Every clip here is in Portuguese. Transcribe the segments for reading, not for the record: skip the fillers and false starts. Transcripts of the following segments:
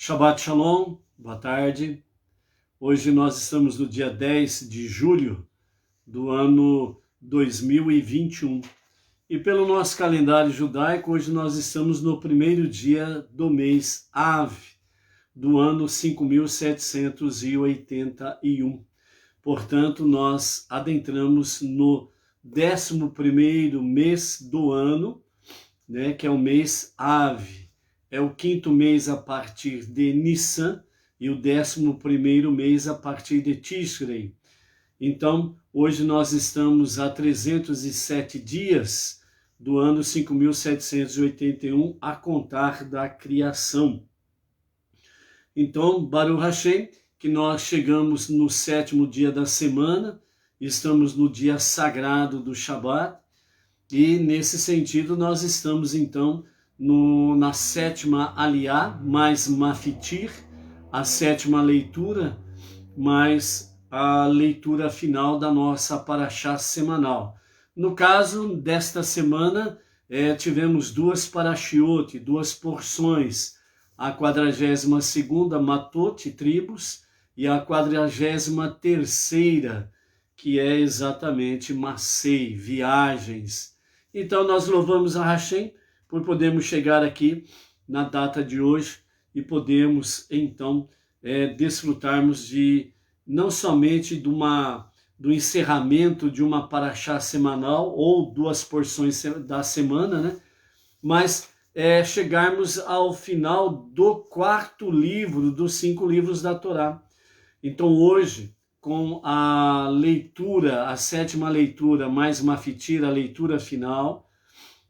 Shabbat Shalom, boa tarde. Hoje nós estamos no dia 10 de julho do ano 2021. E pelo nosso calendário judaico, hoje nós estamos no primeiro dia do mês Av, do ano 5781. Portanto, nós adentramos no 11º mês do ano, que é o mês Av. É o 5º mês a partir de Nissan e o 11º mês a partir de Tishrei. Então, hoje nós estamos a 307 dias do ano 5781 a contar da criação. Então, Baruch Hashem, que nós chegamos no 7º dia da semana, estamos no dia sagrado do Shabat, e nesse sentido nós estamos então na 7ª Aliyá, mais Mafitir, a 7ª leitura, mais a leitura final da nossa Parashá semanal. No caso desta semana, tivemos duas Parashiot, duas porções, a 42ª Matot, tribos, e a 43ª, que é exatamente Masei, viagens. Então nós louvamos a Hashem por podermos chegar aqui na data de hoje e podemos, então, desfrutarmos de, não somente do encerramento de uma paraxá semanal ou duas porções da semana, mas chegarmos ao final do 4º livro dos 5 livros da Torá. Então hoje, com a leitura, a 7ª leitura, mais Mafitir, a leitura final,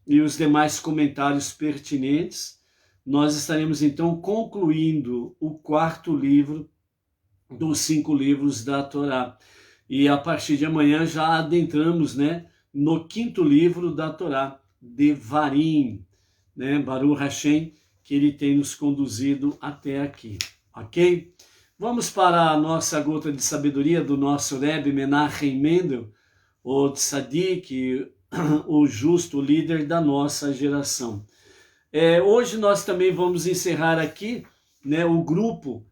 e os demais comentários pertinentes, nós estaremos então concluindo o 4º livro dos 5 livros da Torá. E a partir de amanhã já adentramos no 5º livro da Torá, Devarim, Baruch Hashem, que ele tem nos conduzido até aqui, ok? Vamos para a nossa gota de sabedoria do nosso Rebbe Menachem Mendel, o Tzadik, o justo líder da nossa geração. Hoje nós também vamos encerrar aqui o grupo,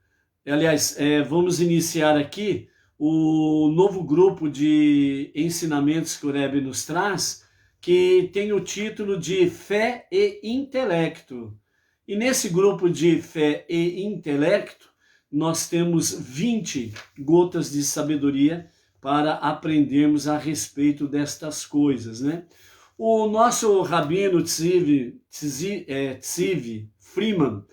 vamos iniciar aqui o novo grupo de ensinamentos que o Rebbe nos traz, que tem o título de Fé e Intelecto. E nesse grupo de Fé e Intelecto, nós temos 20 gotas de sabedoria para aprendermos a respeito destas coisas, O nosso rabino Tzivi Freeman,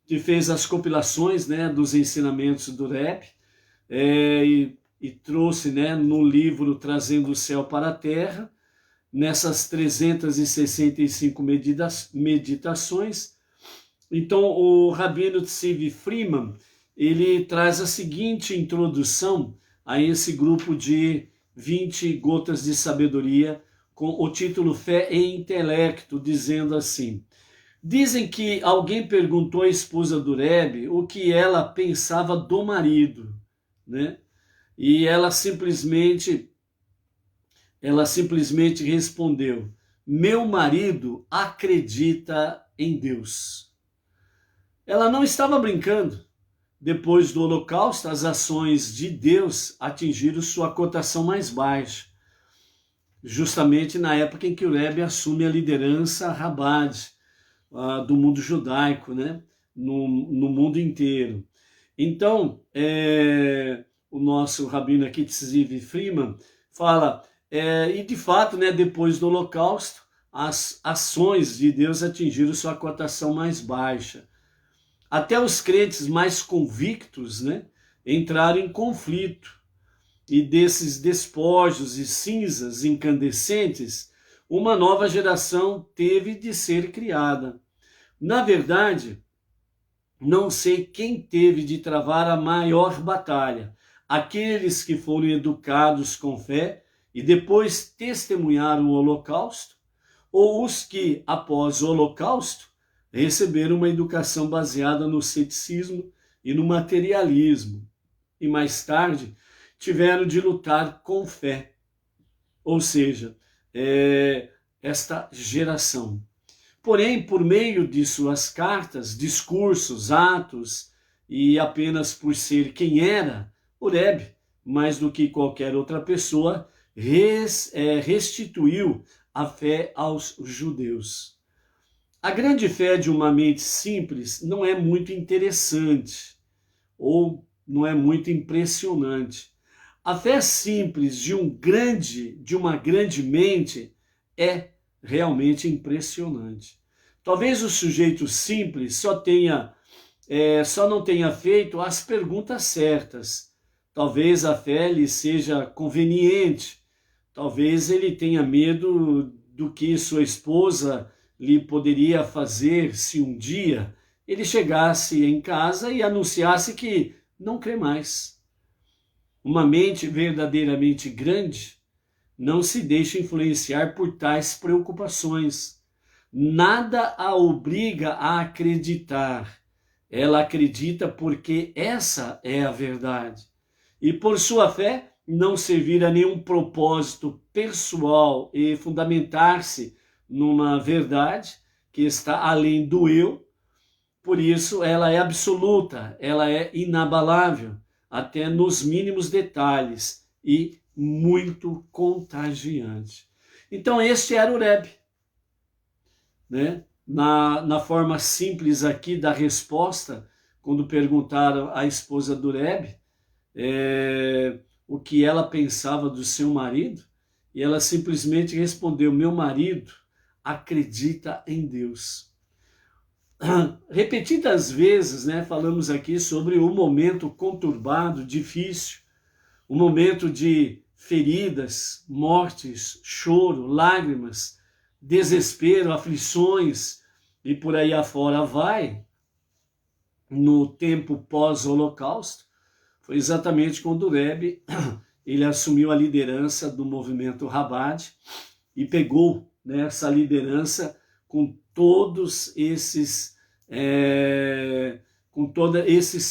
que fez as compilações dos ensinamentos do Rebbe, e trouxe no livro Trazendo o Céu para a Terra, nessas 365 meditações. Então, o rabino Tzivi Freeman, ele traz a seguinte introdução a esse grupo de 20 gotas de sabedoria, com o título Fé e Intelecto, dizendo assim: dizem que alguém perguntou à esposa do Rebbe o que ela pensava do marido, E ela simplesmente respondeu: meu marido acredita em Deus. Ela não estava brincando. Depois do Holocausto, as ações de Deus atingiram sua cotação mais baixa, justamente na época em que o Rebbe assume a liderança Rabad do mundo judaico, no mundo inteiro. Então, o nosso rabino aqui, Tzivi Freeman, fala, e de fato, depois do Holocausto, as ações de Deus atingiram sua cotação mais baixa. Até os crentes mais convictos, entraram em conflito. E desses despojos e cinzas incandescentes, uma nova geração teve de ser criada. Na verdade, não sei quem teve de travar a maior batalha. Aqueles que foram educados com fé e depois testemunharam o Holocausto, ou os que, após o Holocausto, receberam uma educação baseada no ceticismo e no materialismo, e mais tarde tiveram de lutar com fé. Ou seja, esta geração. Porém, por meio de suas cartas, discursos, atos e apenas por ser quem era, Oreb, mais do que qualquer outra pessoa, restituiu a fé aos judeus. A grande fé de uma mente simples não é muito interessante ou não é muito impressionante. A fé simples de uma grande mente é realmente impressionante. Talvez o sujeito simples só não tenha feito as perguntas certas. Talvez a fé lhe seja conveniente. Talvez ele tenha medo do que sua esposa lhe poderia fazer se um dia ele chegasse em casa e anunciasse que não crê mais. Uma mente verdadeiramente grande não se deixa influenciar por tais preocupações. Nada a obriga a acreditar. Ela acredita porque essa é a verdade. E por sua fé não servir a nenhum propósito pessoal e fundamentar-se numa verdade que está além do eu. Por isso ela é absoluta, ela é inabalável, até nos mínimos detalhes e muito contagiante. Então este era o Oreb, né? Na forma simples aqui da resposta, quando perguntaram à esposa do Oreb o que ela pensava do seu marido, e ela simplesmente respondeu: meu marido acredita em Deus. Repetidas vezes, né, falamos aqui sobre o momento conturbado, difícil, o momento de feridas, mortes, choro, lágrimas, desespero, aflições e por aí afora vai, no tempo pós-Holocausto. Foi exatamente quando Oreb ele assumiu a liderança do movimento Chabad e pegou, né, essa liderança com todos esses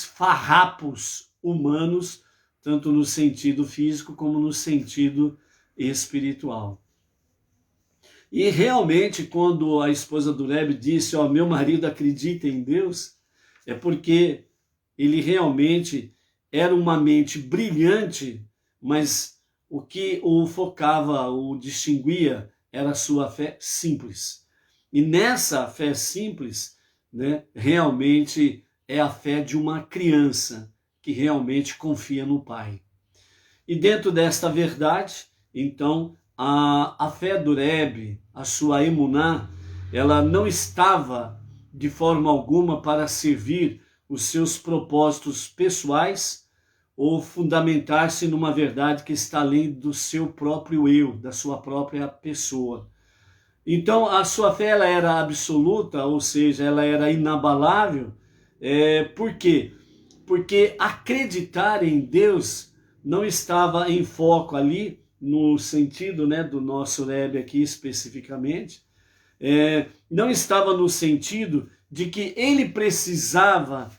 farrapos humanos, tanto no sentido físico como no sentido espiritual. E realmente, quando a esposa do Oreb disse: meu marido acredita em Deus, é porque ele realmente era uma mente brilhante, mas o que o focava, o distinguia, era a sua fé simples. E nessa fé simples, né, realmente é a fé de uma criança que realmente confia no Pai. E dentro desta verdade, então, a fé do Oreb, a sua emuná, ela não estava de forma alguma para servir os seus propósitos pessoais ou fundamentar-se numa verdade que está além do seu próprio eu, da sua própria pessoa. Então, a sua fé ela era absoluta, ou seja, ela era inabalável. Por quê? Porque acreditar em Deus não estava em foco ali, no sentido, né, do nosso Oreb aqui especificamente, não estava no sentido de que ele precisava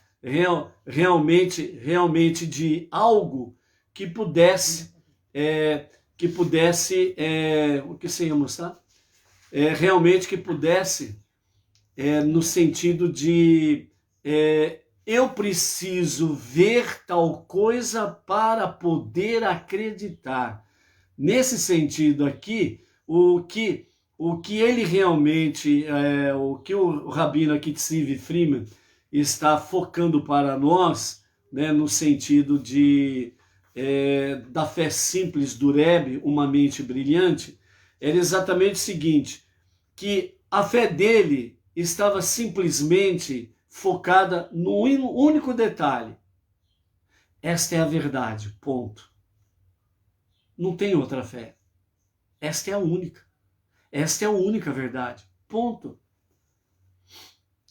realmente de algo que pudesse, o que você ia mostrar? Realmente que pudesse, no sentido de eu preciso ver tal coisa para poder acreditar. Nesse sentido aqui, o que ele realmente, o que o rabino aqui, Tzvi Freeman, está focando para nós, né, no sentido da fé simples do Oreb, uma mente brilhante, era exatamente o seguinte, que a fé dele estava simplesmente focada no único detalhe. Esta é a verdade, ponto. Não tem outra fé. Esta é a única. Esta é a única verdade, ponto.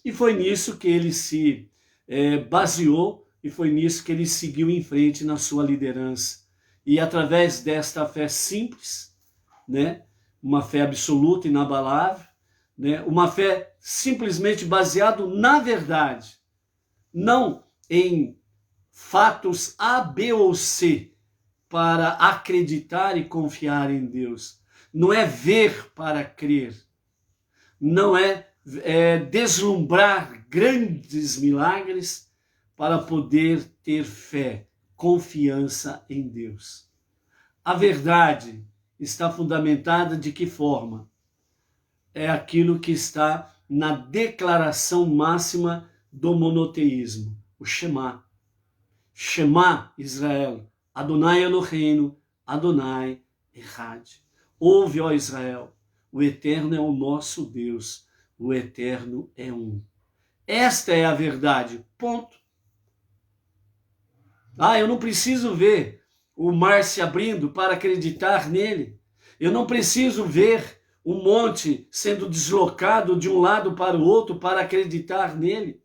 E foi nisso que ele se baseou e foi nisso que ele seguiu em frente na sua liderança. E através desta fé simples, né, uma fé absoluta, inabalável, né, uma fé simplesmente baseada na verdade, não em fatos A, B ou C, para acreditar e confiar em Deus. Não é ver para crer, não é deslumbrar grandes milagres para poder ter fé, confiança em Deus. A verdade está fundamentada de que forma? É aquilo que está na declaração máxima do monoteísmo, o Shema. Shema Israel, Adonai Eloheinu, Adonai Echad. Ouve, ó Israel, o Eterno é o nosso Deus, o Eterno é um. Esta é a verdade, ponto. Eu não preciso ver o mar se abrindo para acreditar nele. Eu não preciso ver o monte sendo deslocado de um lado para o outro para acreditar nele.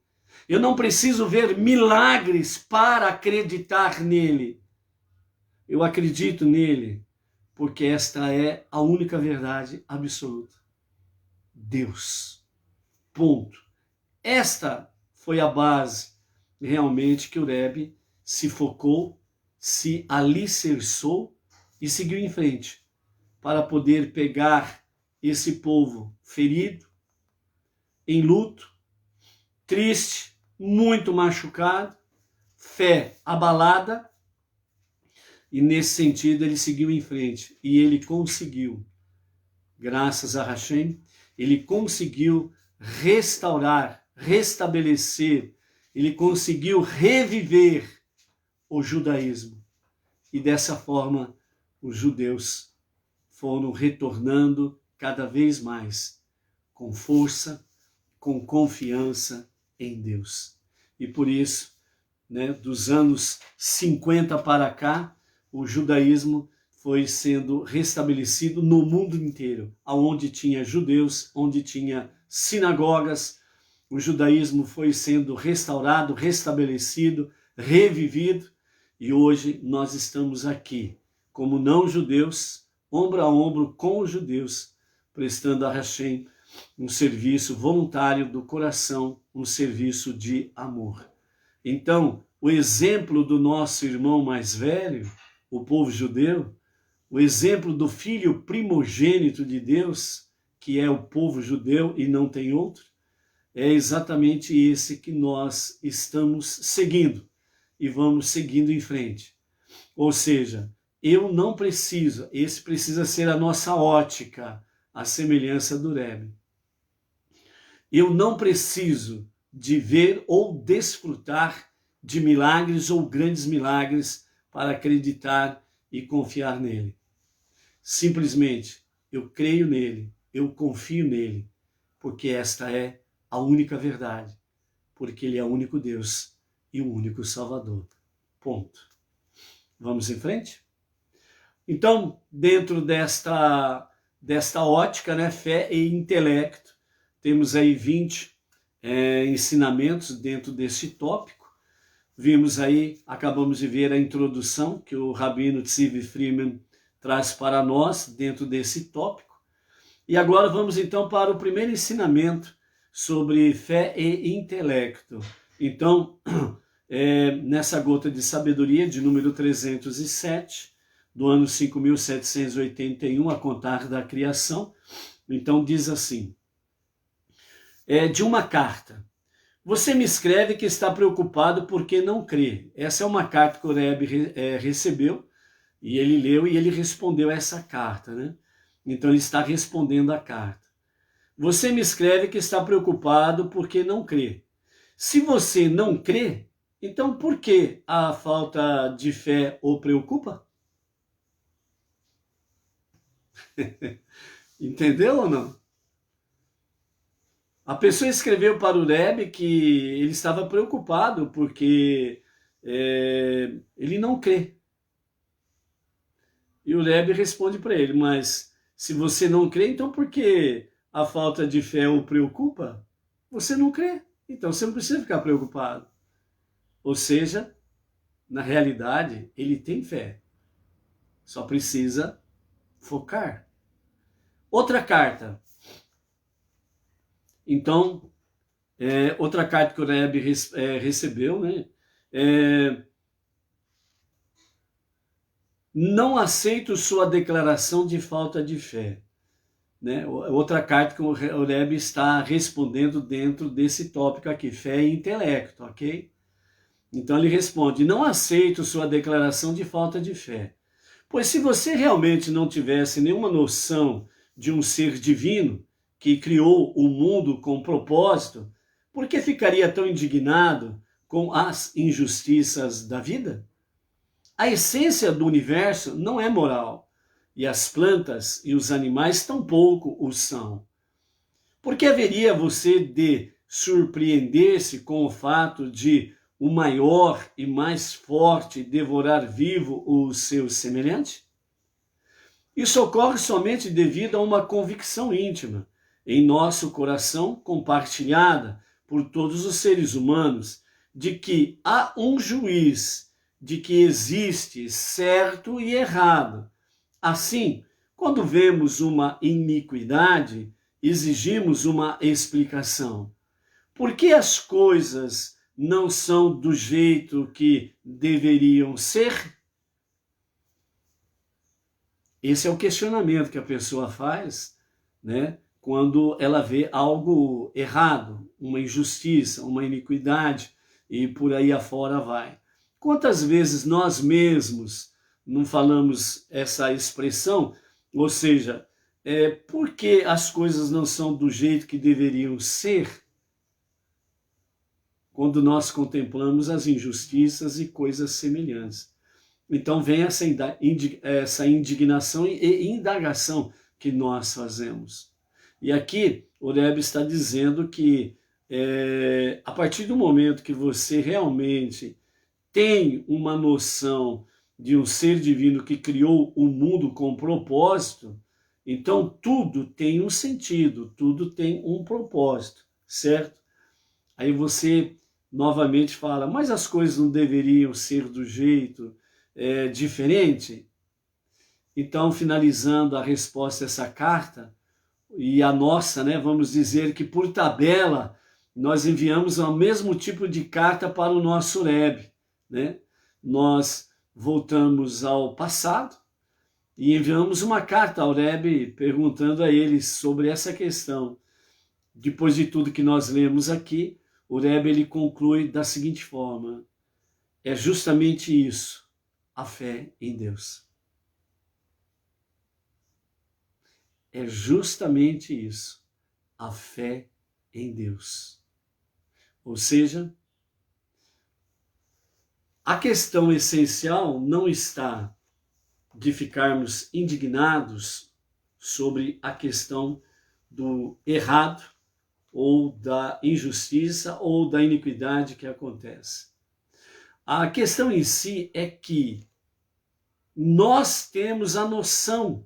Eu não preciso ver milagres para acreditar nele. Eu acredito nele, porque esta é a única verdade absoluta. Deus. Ponto. Esta foi a base realmente que o Rebbe se focou, se alicerçou e seguiu em frente para poder pegar esse povo ferido, em luto, triste, muito machucado, fé abalada, e nesse sentido ele seguiu em frente e ele conseguiu, graças a Hashem, ele conseguiu restaurar, restabelecer, ele conseguiu reviver o judaísmo. E dessa forma, os judeus foram retornando cada vez mais com força, com confiança em Deus. E por isso, dos anos 50 para cá, o judaísmo foi sendo restabelecido no mundo inteiro, aonde tinha judeus, onde tinha sinagogas, o judaísmo foi sendo restaurado, restabelecido, revivido, e hoje nós estamos aqui, como não judeus, ombro a ombro com os judeus, prestando a Hashem um serviço voluntário do coração, um serviço de amor. Então, o exemplo do nosso irmão mais velho, o povo judeu, o exemplo do filho primogênito de Deus, que é o povo judeu e não tem outro, é exatamente esse que nós estamos seguindo e vamos seguindo em frente. Ou seja, eu não preciso, esse precisa ser a nossa ótica, a semelhança do Rebbe. Eu não preciso de ver ou desfrutar de milagres ou grandes milagres para acreditar e confiar nele. Simplesmente, eu creio nele, eu confio nele, porque esta é a única verdade, porque ele é o único Deus e o único Salvador. Ponto. Vamos em frente? Então, dentro desta ótica, fé e intelecto, temos aí 20 ensinamentos dentro desse tópico. Vimos aí, acabamos de ver a introdução que o Rabino Tzvi Freeman traz para nós dentro desse tópico. E agora vamos então para o primeiro ensinamento sobre fé e intelecto. Então, nessa gota de sabedoria de número 307, do ano 5.781, a contar da criação, então diz assim, de uma carta. Você me escreve que está preocupado porque não crê. Essa é uma carta que o Rebbe recebeu, e ele leu e ele respondeu essa carta, Então ele está respondendo a carta. Você me escreve que está preocupado porque não crê. Se você não crê, então por que a falta de fé o preocupa? Entendeu ou não? A pessoa escreveu para o Rebbe que ele estava preocupado porque ele não crê. E o Rebbe responde para ele, mas se você não crê, então por que a falta de fé o preocupa? Você não crê, então você não precisa ficar preocupado. Ou seja, na realidade, ele tem fé. Só precisa focar. Outra carta. Então, outra carta que o Rebbe recebeu, não aceito sua declaração de falta de fé. Outra carta que o Rebbe está respondendo dentro desse tópico aqui, fé e intelecto, ok? Então ele responde: não aceito sua declaração de falta de fé. Pois se você realmente não tivesse nenhuma noção de um ser divino que criou o mundo com propósito, por que ficaria tão indignado com as injustiças da vida? A essência do universo não é moral, e as plantas e os animais tampouco o são. Por que haveria você de surpreender-se com o fato de o maior e mais forte devorar vivo o seu semelhante? Isso ocorre somente devido a uma convicção íntima em nosso coração, compartilhada por todos os seres humanos, de que há um juiz, de que existe certo e errado. Assim, quando vemos uma iniquidade, exigimos uma explicação. Por que as coisas não são do jeito que deveriam ser? Esse é o questionamento que a pessoa faz, né, quando ela vê algo errado, uma injustiça, uma iniquidade, e por aí afora vai. Quantas vezes nós mesmos não falamos essa expressão? Ou seja, por que as coisas não são do jeito que deveriam ser? Quando nós contemplamos as injustiças e coisas semelhantes. Então vem essa indignação e indagação que nós fazemos. E aqui o Rebbe está dizendo que a partir do momento que você realmente tem uma noção de um ser divino que criou o mundo com propósito, então tudo tem um sentido, tudo tem um propósito, certo? Aí você novamente fala, mas as coisas não deveriam ser do jeito diferente? Então, finalizando a resposta a essa carta, e a nossa, né, vamos dizer que por tabela, nós enviamos o mesmo tipo de carta para o nosso Rebbe, né? Nós voltamos ao passado e enviamos uma carta ao Rebbe perguntando a ele sobre essa questão. Depois de tudo que nós lemos aqui, o Rebbe ele conclui da seguinte forma: é justamente isso, a fé em Deus. É justamente isso, a fé em Deus. Ou seja, a questão essencial não está de ficarmos indignados sobre a questão do errado, ou da injustiça, ou da iniquidade que acontece. A questão em si é que nós temos a noção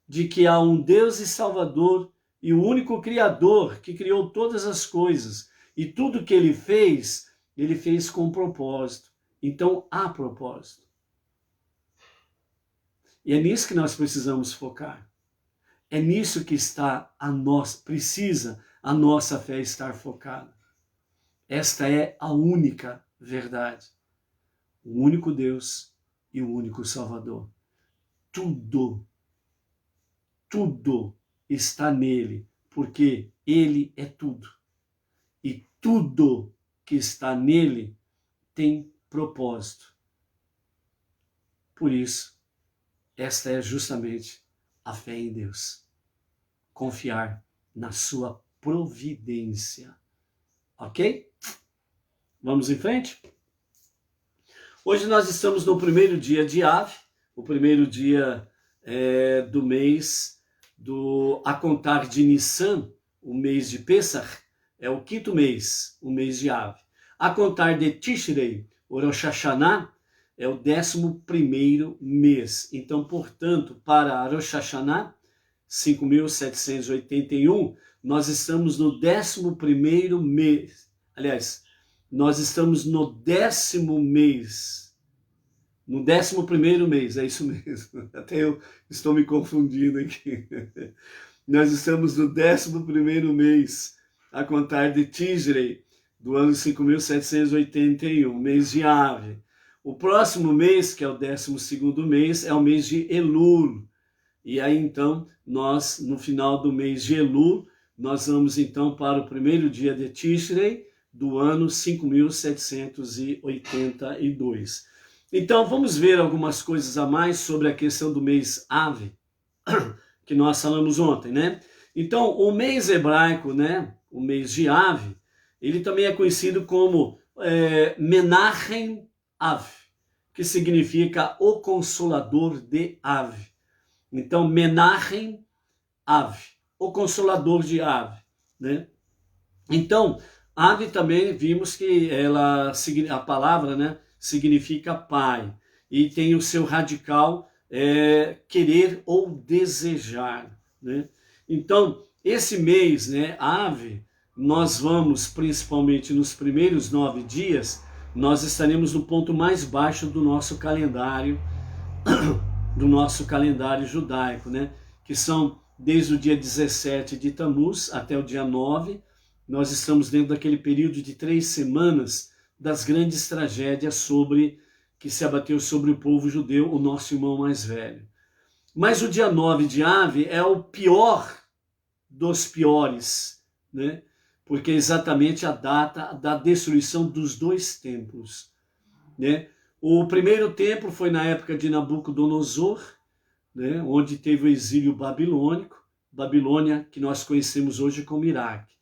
de que há um Deus e Salvador e o único Criador que criou todas as coisas. E tudo que ele fez com propósito. Então há propósito. E é nisso que nós precisamos focar. É nisso que precisa a nossa fé estar focada. Esta é a única verdade. O único Deus e o único Salvador. Tudo está nele, porque ele é tudo. E tudo que está nele tem propósito. Por isso, esta é justamente a fé em Deus. Confiar na sua providência. Ok? Vamos em frente? Hoje nós estamos no primeiro dia de Av, o primeiro dia do mês a contar de Nissan, o mês de Pesach, é o quinto mês, o mês de Av. A contar de Tishrei, o Rosh Hashanah, é o 11º mês. Então, portanto, para Rosh Hashanah, 5.781, nós estamos no 11º mês. Aliás, nós estamos no 10º mês. No 11º mês, é isso mesmo. Até eu estou me confundindo aqui. Nós estamos no 11º mês, a contar de Tishrei, do ano 5.781, mês de Av. O próximo mês, que é o 12º mês, é o mês de Elul. E aí, então, no final do mês de Elul, nós vamos, então, para o primeiro dia de Tishrei, do ano 5.782. Então, vamos ver algumas coisas a mais sobre a questão do mês Ave, que nós falamos ontem, né? Então, o mês hebraico, né, o mês de Ave, ele também é conhecido como Menachem Av, que significa o Consolador de Ave. Então, Menachem Av, o Consolador de Ave, né? Então, Ave também vimos que a palavra, né, significa pai, e tem o seu radical querer ou desejar, né? Então, esse mês, né, Ave, nós vamos, principalmente nos primeiros 9 dias, nós estaremos no ponto mais baixo do nosso calendário, judaico, né? Que são desde o dia 17 de Tammuz até o dia 9, nós estamos dentro daquele período de 3 semanas das grandes tragédias que se abateu sobre o povo judeu, o nosso irmão mais velho. Mas o dia 9 de Ave é o pior dos piores, né? Porque é exatamente a data da destruição dos 2 templos, né? O primeiro templo foi na época de Nabucodonosor, né? Onde teve o exílio babilônico, Babilônia, que nós conhecemos hoje como Iraque.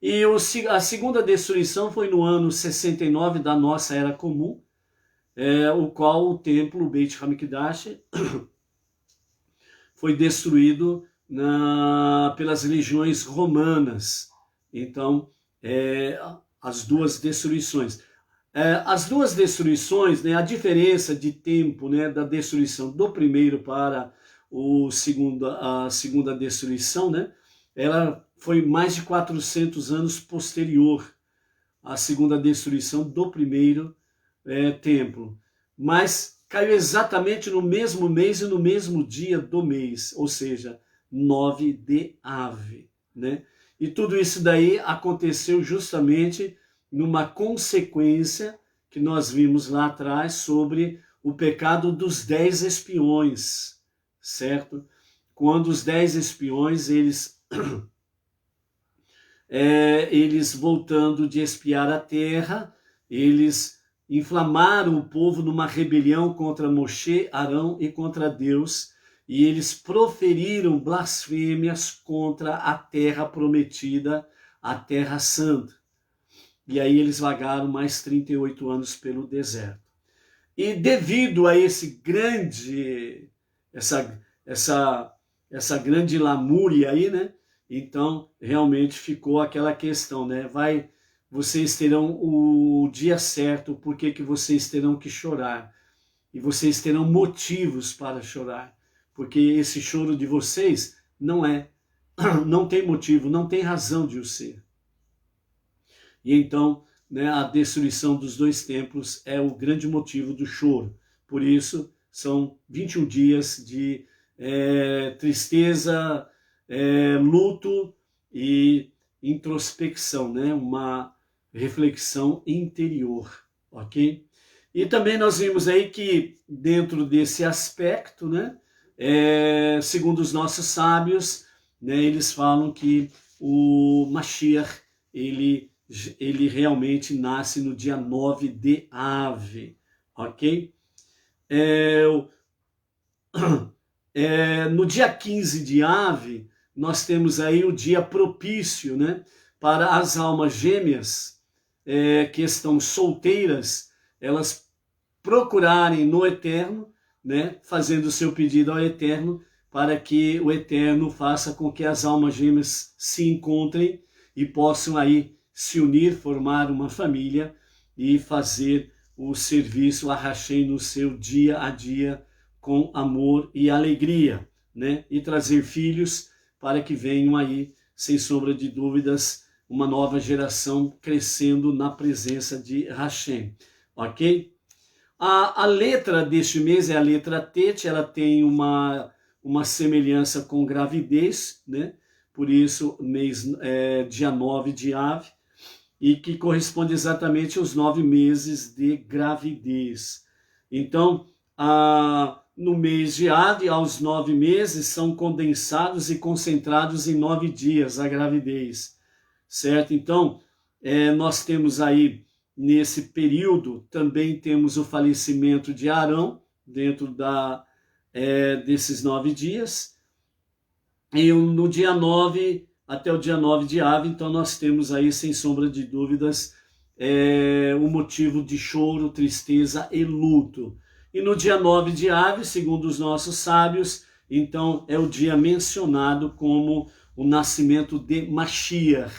E a segunda destruição foi no ano 69 da nossa Era Comum, o qual o templo, o Beit HaMikdash, foi destruído pelas legiões romanas. Então, as duas destruições. As duas destruições, né, a diferença de tempo, né, da destruição do primeiro para a segunda destruição, né, ela foi mais de 400 anos posterior à segunda destruição do primeiro templo. Mas caiu exatamente no mesmo mês e no mesmo dia do mês, ou seja, 9 de Ave, né? E tudo isso daí aconteceu justamente numa consequência que nós vimos lá atrás sobre o pecado dos 10 espiões, certo? Quando os 10 espiões, eles voltando de espiar a terra, eles inflamaram o povo numa rebelião contra Moshe, Arão e contra Deus, e eles proferiram blasfêmias contra a terra prometida, a terra santa. E aí eles vagaram mais 38 anos pelo deserto. E devido a essa grande lamúria aí, né? Então, realmente ficou aquela questão, né? Vocês terão o dia certo, por que vocês terão que chorar? E vocês terão motivos para chorar, porque esse choro de vocês não tem motivo, não tem razão de o ser. E então, né, a destruição dos 2 templos é o grande motivo do choro. Por isso, são 21 dias de tristeza, luto e introspecção, né? Uma reflexão interior, ok? E também nós vimos aí que dentro desse aspecto, né, segundo os nossos sábios, né, eles falam que o Mashiach, ele realmente nasce no dia 9 de Ave, ok? No dia 15 de Ave, nós temos aí o dia propício, né, para as almas gêmeas que estão solteiras, elas procurarem no Eterno, né, fazendo o seu pedido ao Eterno, para que o Eterno faça com que as almas gêmeas se encontrem e possam aí se unir, formar uma família e fazer o serviço a Hashem no seu dia a dia com amor e alegria, né? E trazer filhos para que venham aí, sem sombra de dúvidas, uma nova geração crescendo na presença de Hashem, ok? A letra deste mês é a letra Tet, ela tem uma semelhança com gravidez, né? Por isso, mês dia 9 de Ave, e que corresponde exatamente aos 9 meses de gravidez. Então, no mês de Ave, aos 9 meses, são condensados e concentrados em 9 dias a gravidez, certo? Então, nós temos aí, nesse período, também temos o falecimento de Arão, dentro desses 9 dias. E no dia 9, até o dia 9 de Ave, então nós temos aí, sem sombra de dúvidas, um motivo de choro, tristeza e luto. E no dia 9 de Ave, segundo os nossos sábios, então é o dia mencionado como o nascimento de Mashiach.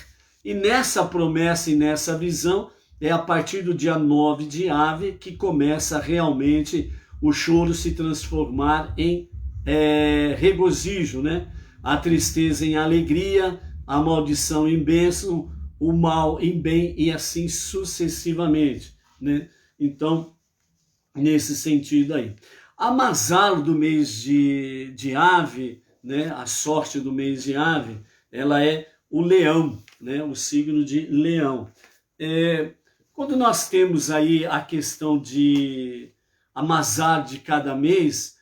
E nessa promessa e nessa visão, é a partir do dia 9 de Ave que começa realmente o choro se transformar em regozijo, né? A tristeza em alegria, a maldição em bênção, o mal em bem e assim sucessivamente, né? Então, nesse sentido aí. A mazal do mês de Ave, né? A sorte do mês de Ave, ela é o leão, né? O signo de leão. Quando nós temos aí a questão de a mazal de cada mês,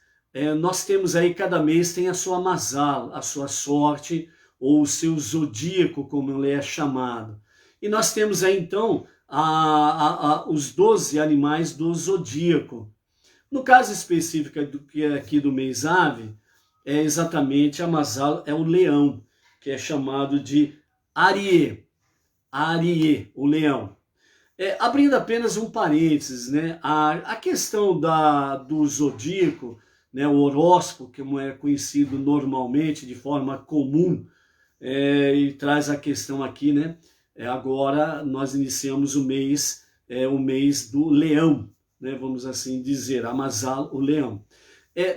nós temos aí, cada mês tem a sua mazal, a sua sorte, ou o seu zodíaco, como ele é chamado. E nós temos aí, então, os 12 animais do zodíaco. No caso específico aqui do mês Ave, é exatamente a mazal, é o leão, que é chamado de Ariê, o leão. Abrindo apenas um parênteses, né? A questão do zodíaco, né? O horóscopo, como é conhecido normalmente, de forma comum, e traz a questão aqui, né? Agora nós iniciamos o mês do leão, né? Vamos assim dizer, a mazal, o leão.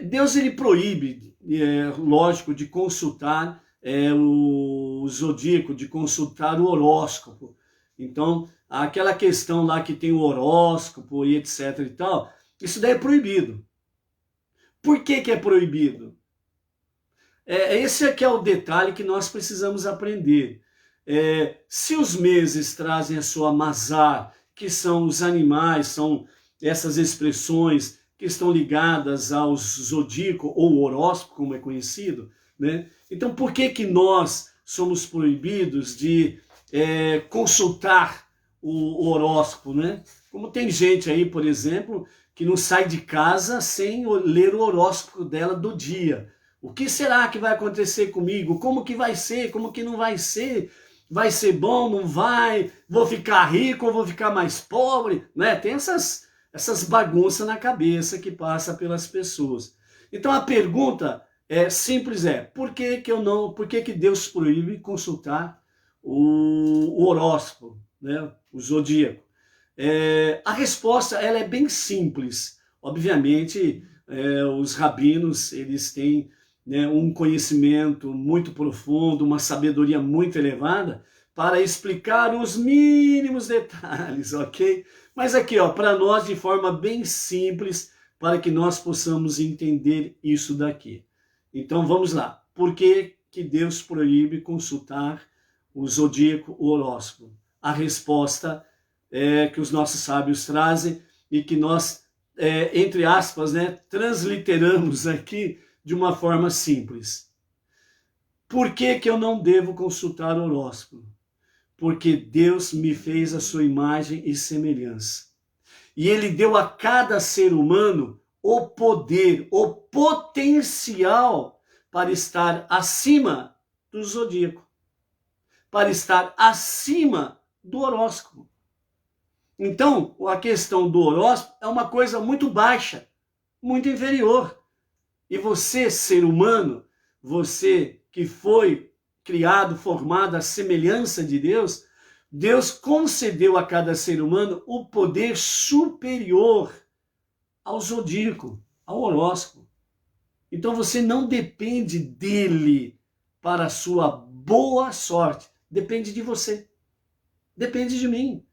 Deus, ele proíbe, lógico, de consultar o zodíaco, de consultar o horóscopo. Então, aquela questão lá que tem o horóscopo e etc e tal, isso daí é proibido. Por que é proibido? Esse aqui é o detalhe que nós precisamos aprender. Se os meses trazem a sua mazar, que são os animais, são essas expressões que estão ligadas ao zodíaco ou horóscopo, como é conhecido, né? Então, por que nós somos proibidos de consultar o horóscopo, né? Como tem gente aí, por exemplo, que não sai de casa sem ler o horóscopo dela do dia. O que será que vai acontecer comigo? Como que vai ser? Como que não vai ser? Vai ser bom? Não vai? Vou ficar rico ou vou ficar mais pobre? Né? Tem essas bagunças na cabeça que passa pelas pessoas. Então a pergunta simples por que Deus proíbe consultar o horóscopo, né? O zodíaco? A resposta ela é bem simples. Obviamente, os rabinos, eles têm, né, um conhecimento muito profundo, uma sabedoria muito elevada para explicar os mínimos detalhes, ok? Mas aqui, para nós, de forma bem simples, para que nós possamos entender isso daqui. Então, vamos lá. Por que Deus proíbe consultar o zodíaco, o horóscopo? A resposta que os nossos sábios trazem e que nós, entre aspas, né, transliteramos aqui de uma forma simples. Por que eu não devo consultar o horóscopo? Porque Deus me fez a sua imagem e semelhança. E Ele deu a cada ser humano o poder, o potencial para estar acima do zodíaco, para estar acima do horóscopo. Então, a questão do horóscopo é uma coisa muito baixa, muito inferior. E você, ser humano, você que foi criado, formado à semelhança de Deus, Deus concedeu a cada ser humano o poder superior ao zodíaco, ao horóscopo. Então você não depende dele para a sua boa sorte. Depende de você. Depende de mim.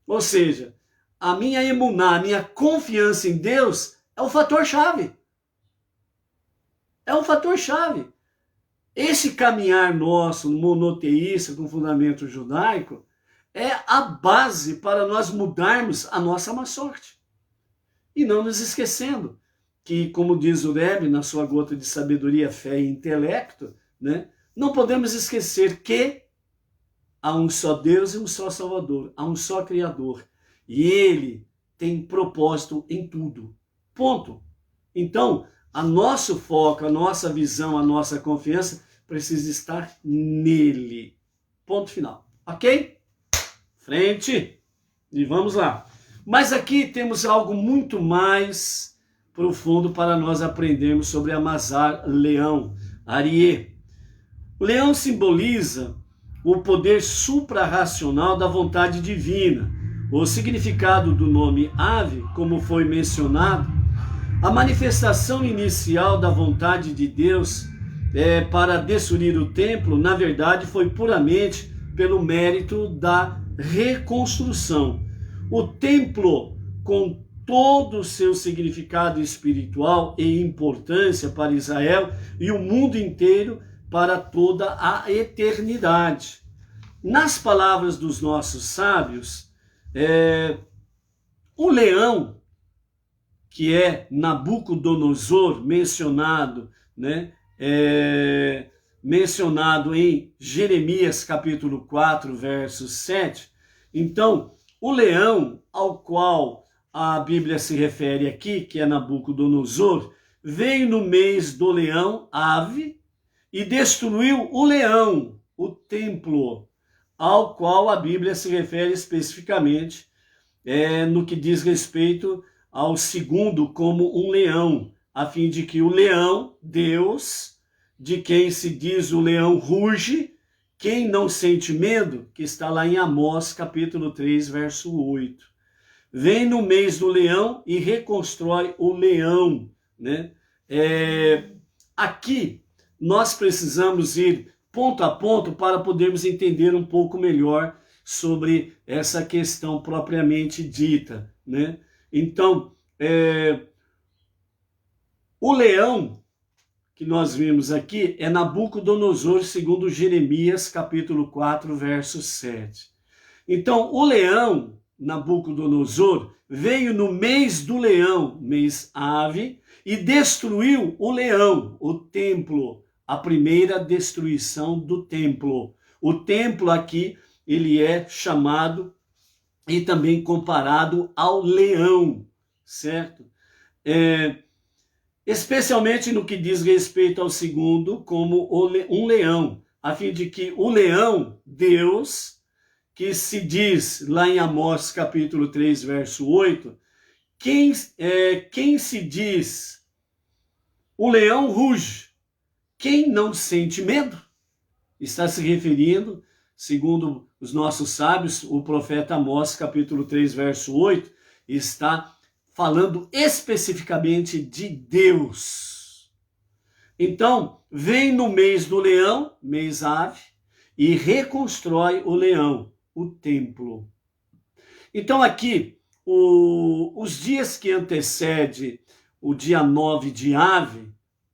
Ou seja, a minha emuná, a minha confiança em Deus é o fator-chave. É o fator-chave. Esse caminhar nosso, monoteísta, com fundamento judaico, é a base para nós mudarmos a nossa má sorte. E não nos esquecendo que, como diz o Rebbe, na sua gota de sabedoria, fé e intelecto, né, não podemos esquecer que há um só Deus e um só Salvador, há um só Criador. E Ele tem propósito em tudo. Ponto. Então, a nosso foco, a nossa visão, a nossa confiança precisa estar nele. Ponto final. Ok? Frente. E vamos lá. Mas aqui temos algo muito mais profundo para nós aprendermos sobre Amazar, leão, Ariê. O leão simboliza o poder suprarracional da vontade divina. O significado do nome ave, como foi mencionado, a manifestação inicial da vontade de Deus para destruir o templo, na verdade, foi puramente pelo mérito da reconstrução. O templo, com todo o seu significado espiritual e importância para Israel e o mundo inteiro para toda a eternidade. Nas palavras dos nossos sábios, o leão, que é Nabucodonosor, mencionado, né, mencionado em Jeremias capítulo 4, verso 7. Então, o leão ao qual a Bíblia se refere aqui, que é Nabucodonosor, veio no mês do leão, ave, e destruiu o leão, o templo, ao qual a Bíblia se refere especificamente no que diz respeito ao segundo como um leão, a fim de que o leão, Deus, de quem se diz o leão ruge, quem não sente medo, que está lá em Amós capítulo 3, verso 8. Vem no mês do leão e reconstrói o leão, né? Aqui nós precisamos ir ponto a ponto para podermos entender um pouco melhor sobre essa questão propriamente dita, né? Então, o leão que nós vimos aqui é Nabucodonosor, segundo Jeremias, capítulo 4, verso 7. Então, o leão, Nabucodonosor, veio no mês do leão, mês ave, e destruiu o leão, o templo, a primeira destruição do templo. O templo aqui, ele é chamado e também comparado ao leão, certo? Especialmente no que diz respeito ao segundo, como um leão, a fim de que o leão, Deus, que se diz lá em Amós capítulo 3, verso 8, quem se diz o leão ruge, quem não sente medo, está se referindo, segundo os nossos sábios, o profeta Amós capítulo 3, verso 8, está falando especificamente de Deus. Então, vem no mês do leão, mês ave, e reconstrói o leão, o templo. Então aqui, os dias que antecedem o dia 9 de ave,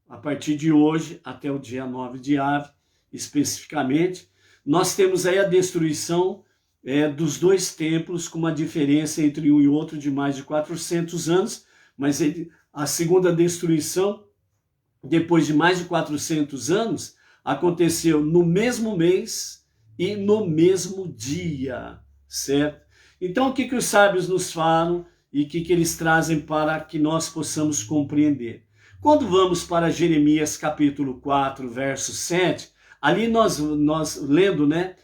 a partir de hoje até o dia 9 de ave, especificamente, nós temos aí a destruição dos dois templos, com uma diferença entre um e outro de mais de 400 anos, mas a segunda destruição, depois de mais de 400 anos, aconteceu no mesmo mês e no mesmo dia, certo? Então, o que os sábios nos falam e o que eles trazem para que nós possamos compreender? Quando vamos para Jeremias capítulo 4, verso 7, ali nós lendo, né,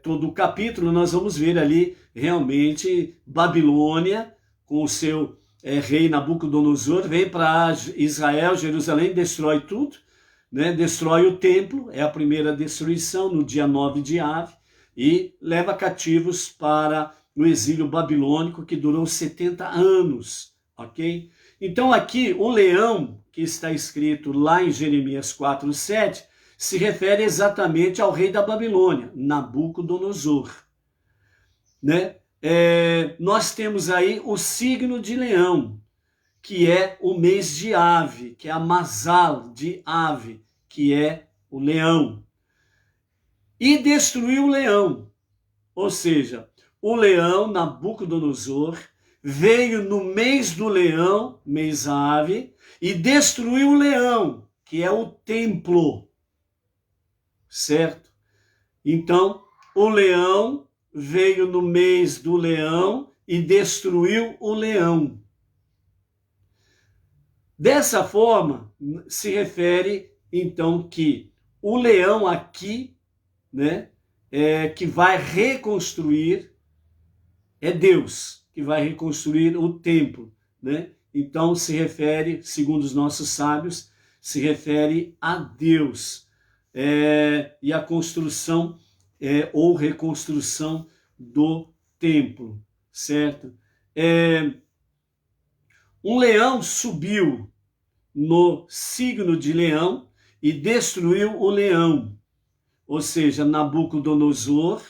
todo o capítulo, nós vamos ver ali realmente Babilônia, com o seu rei Nabucodonosor, vem para Israel, Jerusalém, destrói tudo, né? Destrói o templo, é a primeira destruição no dia 9 de ave, e leva cativos para o exílio babilônico, que durou 70 anos, ok? Então aqui o leão, que está escrito lá em Jeremias 4, 7, se refere exatamente ao rei da Babilônia, Nabucodonosor, né? Nós temos aí o signo de leão, que é o mês de ave, que é a Mazal de ave, que é o leão. E destruiu o leão, ou seja, o leão Nabucodonosor veio no mês do leão, mês ave, e destruiu o leão, que é o templo, certo? Então, o leão veio no mês do leão e destruiu o leão. Dessa forma, se refere, então, que o leão aqui, né, que vai reconstruir, é Deus que vai reconstruir o templo, né? Então, se refere, segundo os nossos sábios, se refere a Deus. E a construção ou reconstrução do templo, certo? Um leão subiu no signo de leão e destruiu o leão, ou seja, Nabucodonosor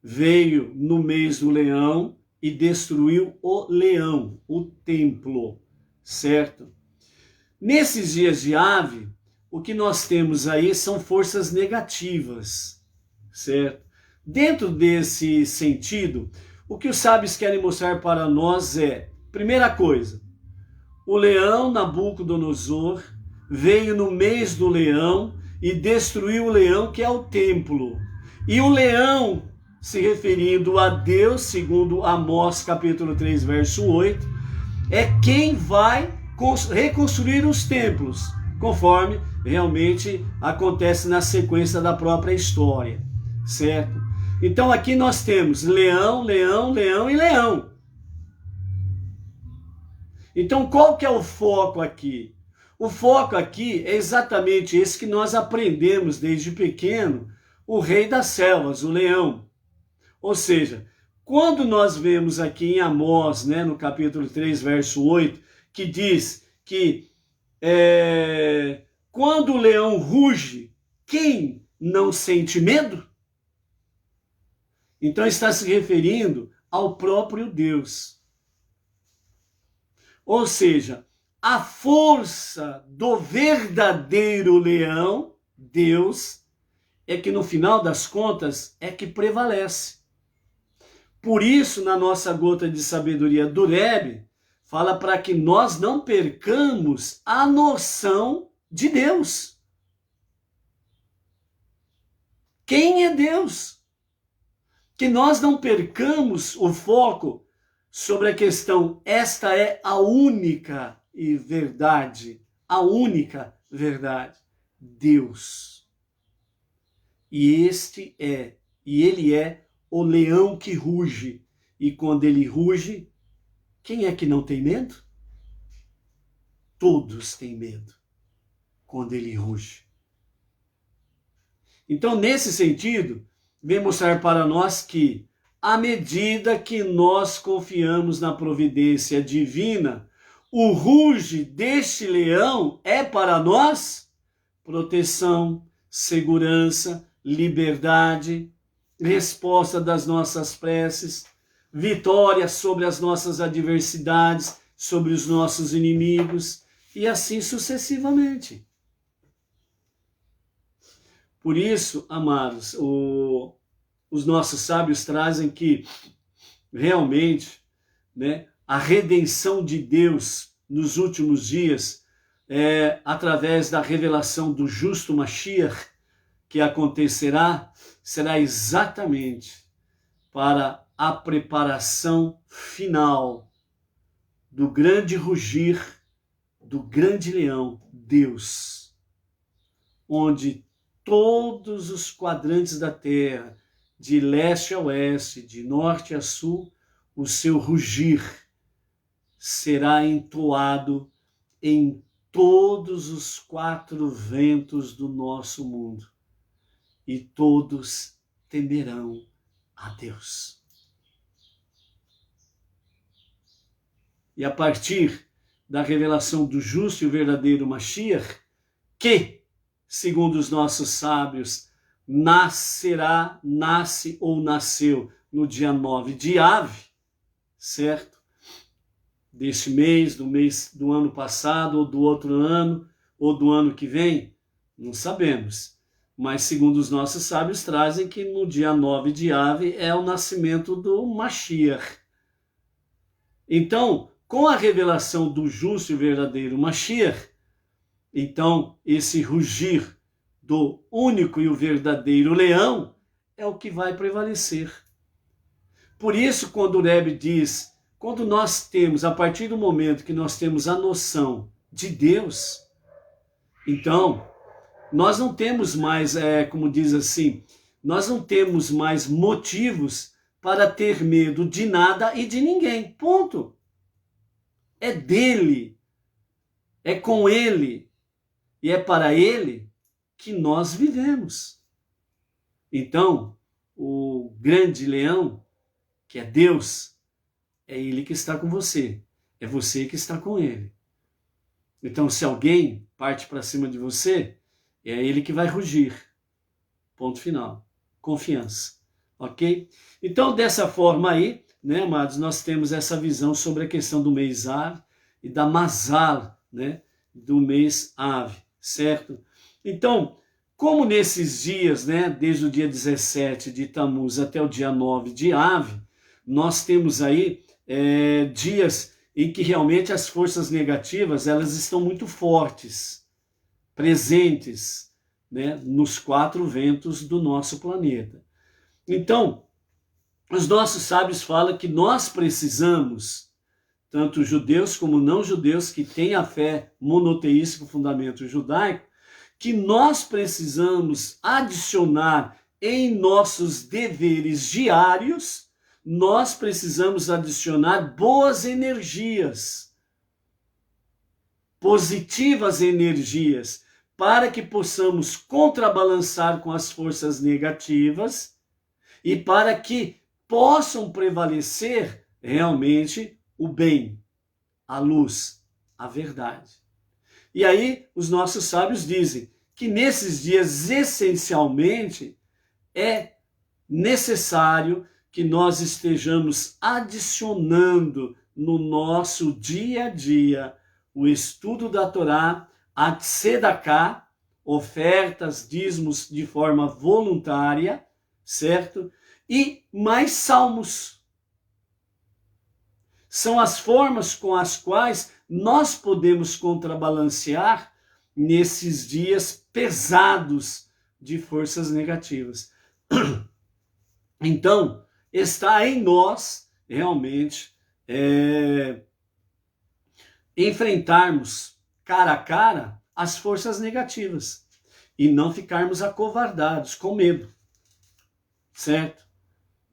veio no mês do leão e destruiu o leão, o templo, certo? Nesses dias de ave, o que nós temos aí são forças negativas, certo? Dentro desse sentido, o que os sábios querem mostrar para nós é, primeira coisa, o leão Nabucodonosor veio no mês do leão e destruiu o leão, que é o templo. E o leão, se referindo a Deus, segundo Amós capítulo 3, verso 8, é quem vai reconstruir os templos, conforme realmente acontece na sequência da própria história, certo? Então aqui nós temos leão, leão, leão e leão. Então qual que é o foco aqui? O foco aqui é exatamente esse que nós aprendemos desde pequeno, o rei das selvas, o leão. Ou seja, quando nós vemos aqui em Amós, né, no capítulo 3, verso 8, que diz que quando o leão ruge, quem não sente medo? Então está se referindo ao próprio Deus. Ou seja, a força do verdadeiro leão, Deus, é que no final das contas é que prevalece. Por isso, na nossa gota de sabedoria do Rebbe, fala para que nós não percamos a noção de Deus. Quem é Deus? Que nós não percamos o foco sobre a questão, esta é a única verdade, a única verdade, Deus. E ele é o leão que ruge, e quando ele ruge, quem é que não tem medo? Todos têm medo quando ele ruge. Então, nesse sentido, vem mostrar para nós que, à medida que nós confiamos na providência divina, o ruge deste leão é para nós proteção, segurança, liberdade, resposta das nossas preces, vitória sobre as nossas adversidades, sobre os nossos inimigos, e assim sucessivamente. Por isso, amados, os nossos sábios trazem que realmente, né, a redenção de Deus nos últimos dias, através da revelação do justo Mashiach, que acontecerá, será exatamente para a preparação final do grande rugir do grande leão, Deus, onde todos os quadrantes da terra, de leste a oeste, de norte a sul, o seu rugir será entoado em todos os 4 ventos do nosso mundo, e todos temerão a Deus. E a partir da revelação do justo e verdadeiro Mashiach, que, segundo os nossos sábios, nasce ou nasceu no dia 9 de Ave, certo? Deste mês do ano passado, ou do outro ano, ou do ano que vem, não sabemos. Mas segundo os nossos sábios trazem que no dia 9 de Ave é o nascimento do Mashiach. Então, com a revelação do justo e verdadeiro Mashiach, então esse rugir do único e o verdadeiro leão é o que vai prevalecer. Por isso, quando o Rebbe diz, quando nós temos, a partir do momento que nós temos a noção de Deus, então, nós não temos mais, como diz assim, nós não temos mais motivos para ter medo de nada e de ninguém. Ponto. É dele, é com ele e é para ele que nós vivemos. Então, o grande leão, que é Deus, é ele que está com você. É você que está com ele. Então, se alguém parte para cima de você, é ele que vai rugir. Ponto final. Confiança. Ok? Então, dessa forma aí, né, amados, nós temos essa visão sobre a questão do mês Av e da Mazal, né, do mês Av, certo? Então, como nesses dias, né, desde o dia 17 de Tammuz até o dia 9 de Av, nós temos aí dias em que realmente as forças negativas elas estão muito fortes, presentes, né, nos 4 ventos do nosso planeta. Então, os nossos sábios falam que nós precisamos, tanto judeus como não judeus que têm a fé monoteísta com fundamento judaico, que nós precisamos adicionar em nossos deveres diários, nós precisamos adicionar boas energias, positivas energias, para que possamos contrabalançar com as forças negativas e para que possam prevalecer realmente o bem, a luz, a verdade. E aí os nossos sábios dizem que nesses dias essencialmente é necessário que nós estejamos adicionando no nosso dia a dia o estudo da Torá, a tzedakah, ofertas, dízimos de forma voluntária, certo? E mais salmos. São as formas com as quais nós podemos contrabalancear nesses dias pesados de forças negativas. Então, está em nós realmente enfrentarmos cara a cara as forças negativas e não ficarmos acovardados com medo, certo?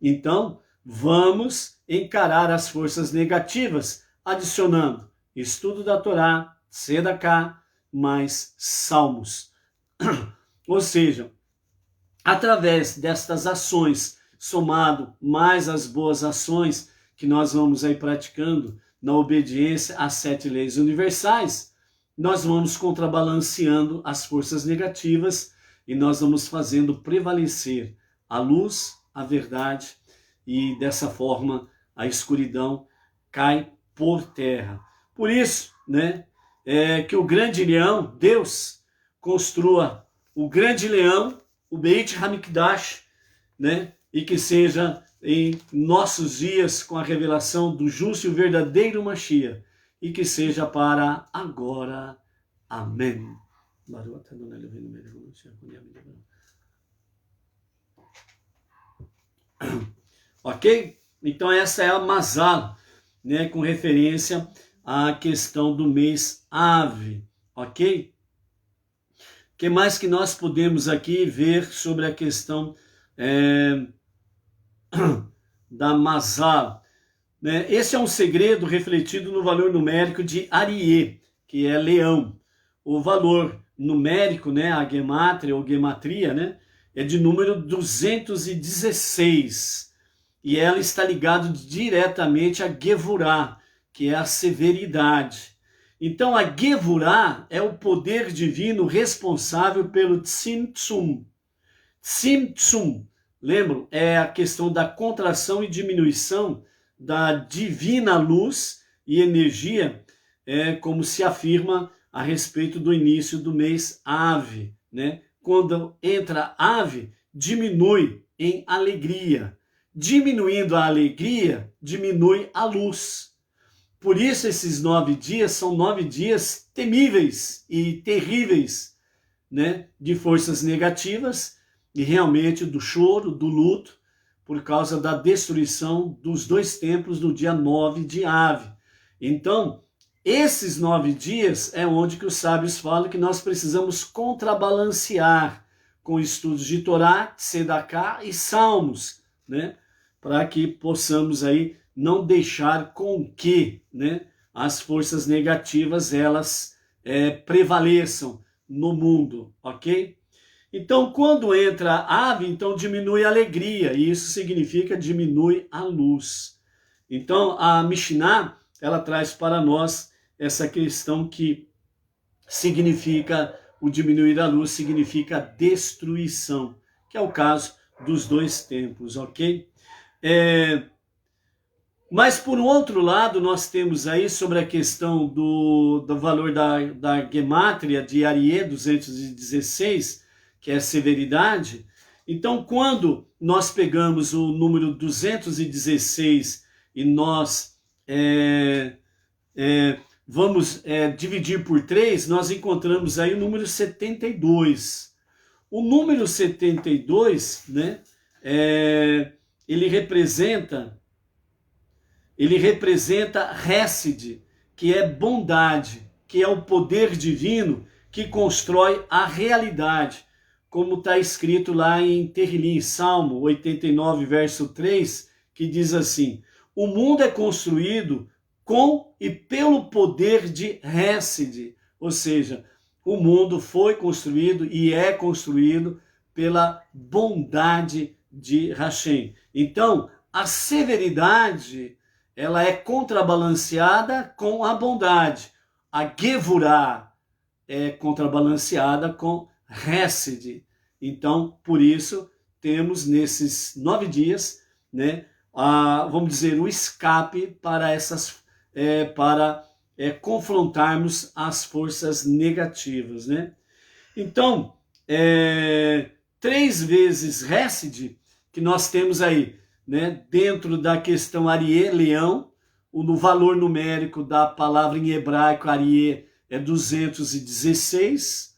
Então, vamos encarar as forças negativas adicionando estudo da Torá, tzedakah, mais salmos. Ou seja, através destas ações, somado mais as boas ações que nós vamos aí praticando na obediência às 7 leis universais, nós vamos contrabalanceando as forças negativas e nós vamos fazendo prevalecer a luz, a verdade, e dessa forma a escuridão cai por terra. Por isso, né, que o grande leão, Deus, construa o grande leão, o Beit HaMikdash, né, e que seja em nossos dias com a revelação do justo e o verdadeiro Mashiach, e que seja para agora. Amém. Ok? Então essa é a Mazal, né, com referência à questão do mês Ave, ok? O que mais que nós podemos aqui ver sobre a questão da Mazal? Né? Esse é um segredo refletido no valor numérico de Arié, que é leão. O valor numérico, né, a gemátria ou gematria, né, é de número 216. E ela está ligada diretamente a Gevurah, que é a severidade. Então a Gevurah é o poder divino responsável pelo Tzimtzum. Tzimtzum, lembram? É a questão da contração e diminuição da divina luz e energia, como se afirma a respeito do início do mês Ave, né? Quando entra Ave, diminui em alegria. Diminuindo a alegria, diminui a luz. Por isso esses 9 dias são 9 dias temíveis e terríveis né, de forças negativas e realmente do choro, do luto, por causa da destruição dos 2 templos no dia 9 de Ave. Então, esses 9 dias é onde que os sábios falam que nós precisamos contrabalancear com estudos de Torá, Sedaká e Salmos, né, para que possamos aí não deixar com que, né, as forças negativas elas prevaleçam no mundo, ok? Então, quando entra a ave, então diminui a alegria, e isso significa diminui a luz. Então, a Mishnah, ela traz para nós essa questão que significa, o diminuir a luz significa destruição, que é o caso dos 2 templos, ok? Mas, por um outro lado, nós temos aí sobre a questão do valor da gemátria de Arié 216, que é a severidade. Então, quando nós pegamos o número 216 e nós vamos dividir por 3, nós encontramos aí o número 72. O número 72, né, ele representa Hesed, que é bondade, que é o poder divino que constrói a realidade, como está escrito lá em Terrilim, Salmo 89, verso 3, que diz assim: o mundo é construído com e pelo poder de Hesed, ou seja, o mundo foi construído e é construído pela bondade de Hashem. Então, a severidade ela é contrabalanceada com a bondade. A Gevurah é contrabalanceada com Hesed. Então, por isso, temos nesses 9 dias, né, vamos dizer, o escape para confrontarmos as forças negativas, né? Então, 3 vezes Hesed, que nós temos aí, né, dentro da questão Arié, leão, no valor numérico da palavra em hebraico Arié é 216,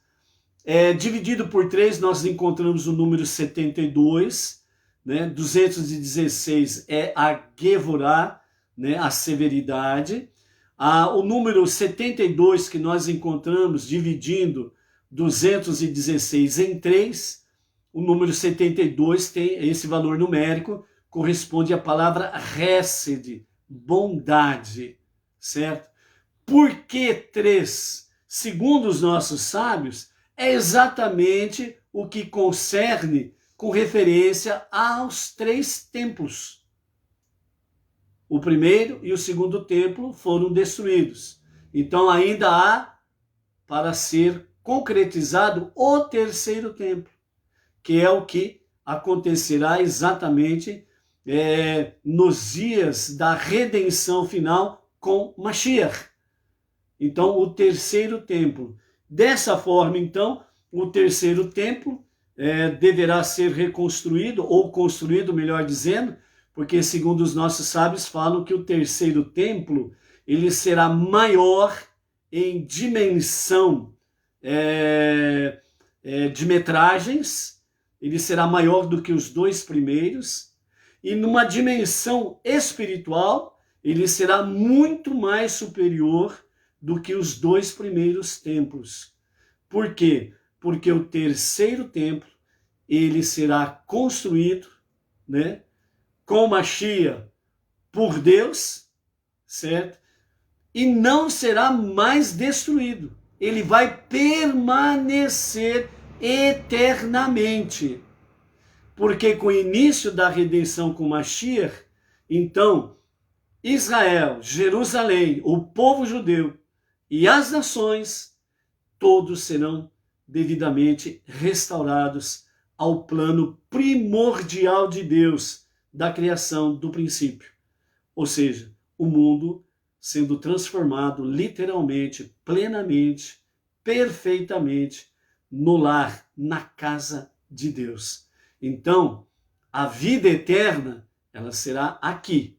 dividido por 3 nós encontramos o número 72, né, 216 é a Gevurah, né, a severidade, o número 72 que nós encontramos dividindo 216 em 3, o número 72 tem esse valor numérico, corresponde à palavra Hesed, bondade, certo? Por que 3? Segundo os nossos sábios, é exatamente o que concerne com referência aos 3 templos. O primeiro e o segundo templo foram destruídos. Então ainda há para ser concretizado o 3º templo, que é o que acontecerá exatamente nos dias da redenção final com Mashiach. Então, o 3º templo. Dessa forma, então, o 3º templo deverá ser reconstruído, ou construído, melhor dizendo, porque, segundo os nossos sábios, falam que o 3º templo ele será maior em dimensão de metragens, ele será maior do que os 2 primeiros, e numa dimensão espiritual, ele será muito mais superior do que os 2 primeiros templos. Por quê? Porque o 3º templo, ele será construído, né, com Mashiach por Deus, certo? E não será mais destruído. Ele vai permanecer eternamente. Porque com o início da redenção com Mashiach, então Israel, Jerusalém, o povo judeu e as nações, todos serão devidamente restaurados ao plano primordial de Deus, da criação do princípio. Ou seja, o mundo sendo transformado literalmente, plenamente, perfeitamente no lar, na casa de Deus. Então, a vida eterna, ela será aqui,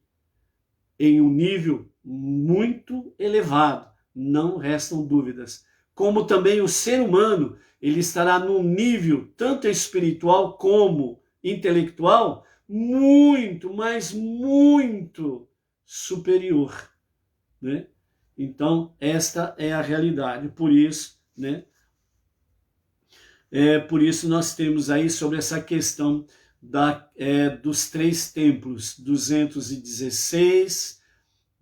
em um nível muito elevado, não restam dúvidas, como também o ser humano, ele estará num nível tanto espiritual como intelectual muito, mas muito superior, né? Então, esta é a realidade. Por isso, né? Por isso nós temos aí sobre essa questão dos 3 templos, 216,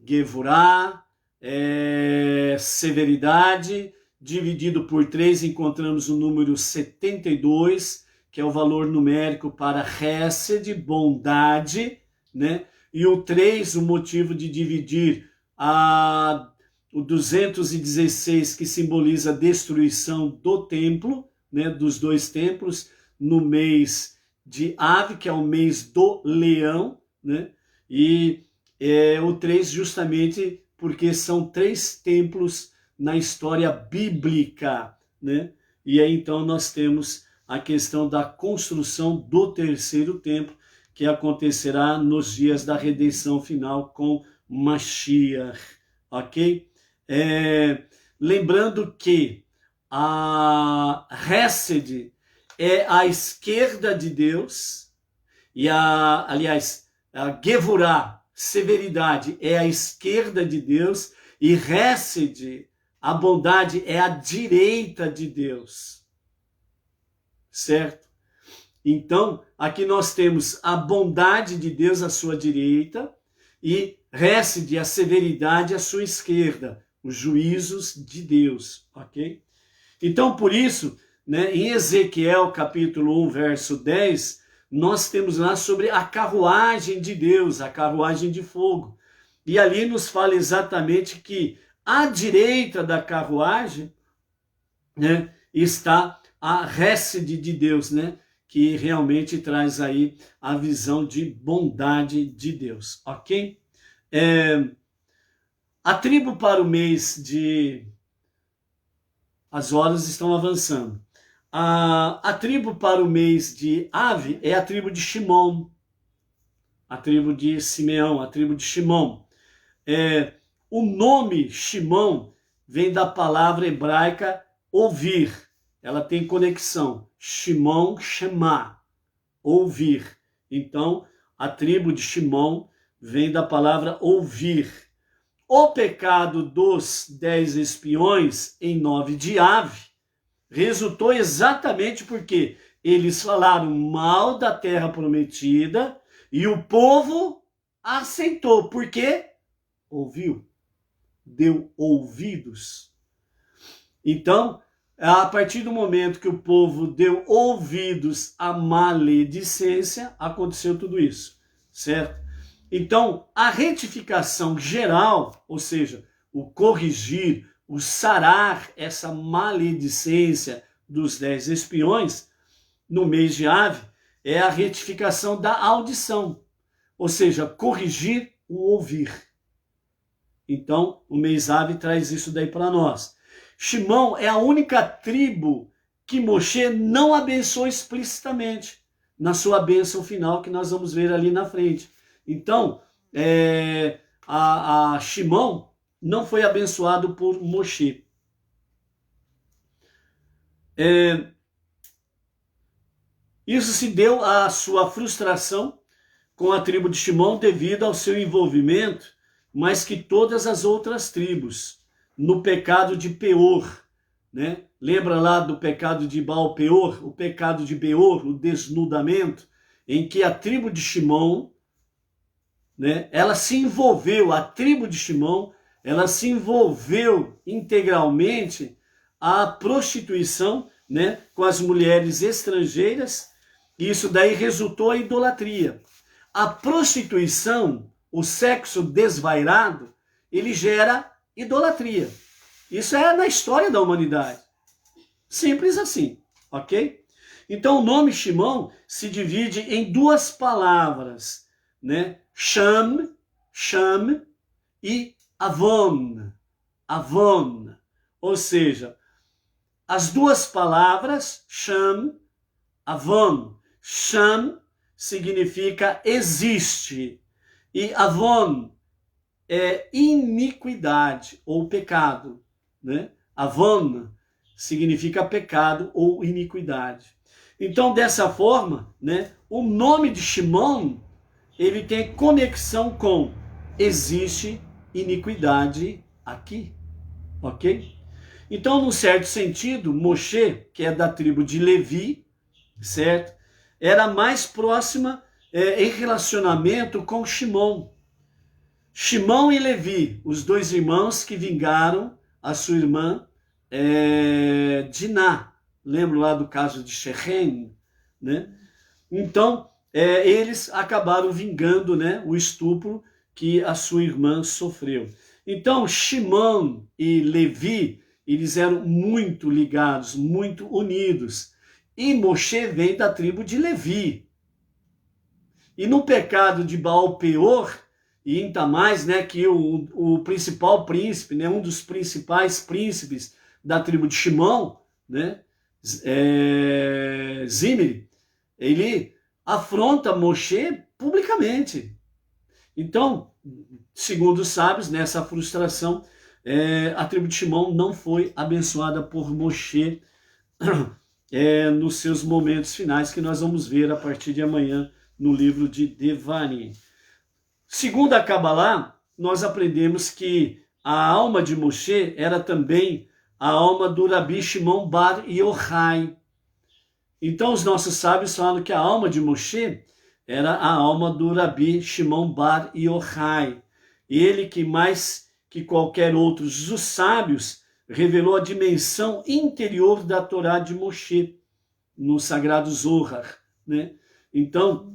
Gevurah, severidade, dividido por 3, encontramos o número 72, que é o valor numérico para Hesed, bondade, né? E o 3, o motivo de dividir o 216, que simboliza a destruição do templo, né, dos 2 templos, no mês de Av, que é o mês do leão, né? E o 3 justamente porque são 3 templos na história bíblica, né? E aí então nós temos a questão da construção do 3º templo, que acontecerá nos dias da redenção final com Mashiach, ok? Lembrando que a Hesed é a esquerda de Deus, e aliás, a Gevurah, severidade, é a esquerda de Deus, e Hesed, a bondade, é a direita de Deus. Certo? Então, aqui nós temos a bondade de Deus à sua direita e Hesed, a severidade à sua esquerda, os juízos de Deus, ok? Então, por isso, né, em Ezequiel capítulo 1, verso 10, nós temos lá sobre a carruagem de Deus, a carruagem de fogo. E ali nos fala exatamente que à direita da carruagem, né, está a Hesed de Deus, né, que realmente traz aí a visão de bondade de Deus, ok? A tribo para o mês de... As horas estão avançando. A tribo para o mês de Ave é a tribo de Shimon, a tribo de Simeão, a tribo de Shimon. O nome Shimon vem da palavra hebraica ouvir. Ela tem conexão. Shimon, Shema, ouvir. Então, a tribo de Shimon vem da palavra ouvir. O pecado dos 10 espiões em 9 de Ave resultou exatamente porque eles falaram mal da terra prometida e o povo aceitou. Por quê? Ouviu. Deu ouvidos. Então, a partir do momento que o povo deu ouvidos à maledicência, aconteceu tudo isso, certo? Então, a retificação geral, ou seja, o corrigir, o sarar essa maledicência dos 10 espiões, no mês de Ave, é a retificação da audição, ou seja, corrigir o ouvir. Então, o mês Ave traz isso daí para nós. Shimon é a única tribo que Moshe não abençoou explicitamente na sua bênção final, que nós vamos ver ali na frente. Então, a Shimon não foi abençoado por Moshe. Isso se deu à sua frustração com a tribo de Shimon devido ao seu envolvimento, mais que todas as outras tribos, no pecado de Peor, né? Lembra lá do pecado de Baal Peor, o pecado de Beor, o desnudamento, em que a tribo de Shimon, né, ela se envolveu, a tribo de Shimon, ela se envolveu integralmente à prostituição, né, com as mulheres estrangeiras, e isso daí resultou a idolatria. A prostituição, o sexo desvairado, ele gera idolatria. Isso é na história da humanidade. Simples assim, ok? Então o nome Shimon se divide em 2 palavras, né? Sham e Avon. Avon. Ou seja, as 2 palavras, Sham, Avon. Sham significa existe. E Avon é iniquidade ou pecado, né? Avon significa pecado ou iniquidade. Então, dessa forma, né, o nome de Shimon, ele tem conexão com existe iniquidade aqui, ok? Então, num certo sentido, Moshe, que é da tribo de Levi, certo? Era mais próxima em relacionamento com Shimon. Shimon e Levi, os dois irmãos que vingaram a sua irmã Diná. Lembra lá do caso de Shechem, né? Então, eles acabaram vingando, né, o estupro que a sua irmã sofreu. Então, Shimon e Levi, eles eram muito ligados, muito unidos. E Moshe vem da tribo de Levi. E no pecado de Baal Peor, e ainda mais, né, que o principal príncipe, né, um dos principais príncipes da tribo de Shimon, né, Zimri, ele afronta Moshe publicamente. Então, segundo os sábios, nessa frustração, a tribo de Shimon não foi abençoada por Moshe nos seus momentos finais, que nós vamos ver a partir de amanhã no livro de Devarim. Segundo a Kabbalah, nós aprendemos que a alma de Moshe era também a alma do Rabi Shimon bar Yochai. Então os nossos sábios falam que a alma de Moshe era a alma do Rabi Shimon bar Yochai. Ele que mais que qualquer outro dos sábios revelou a dimensão interior da Torá de Moshe, no sagrado Zohar, né? Então,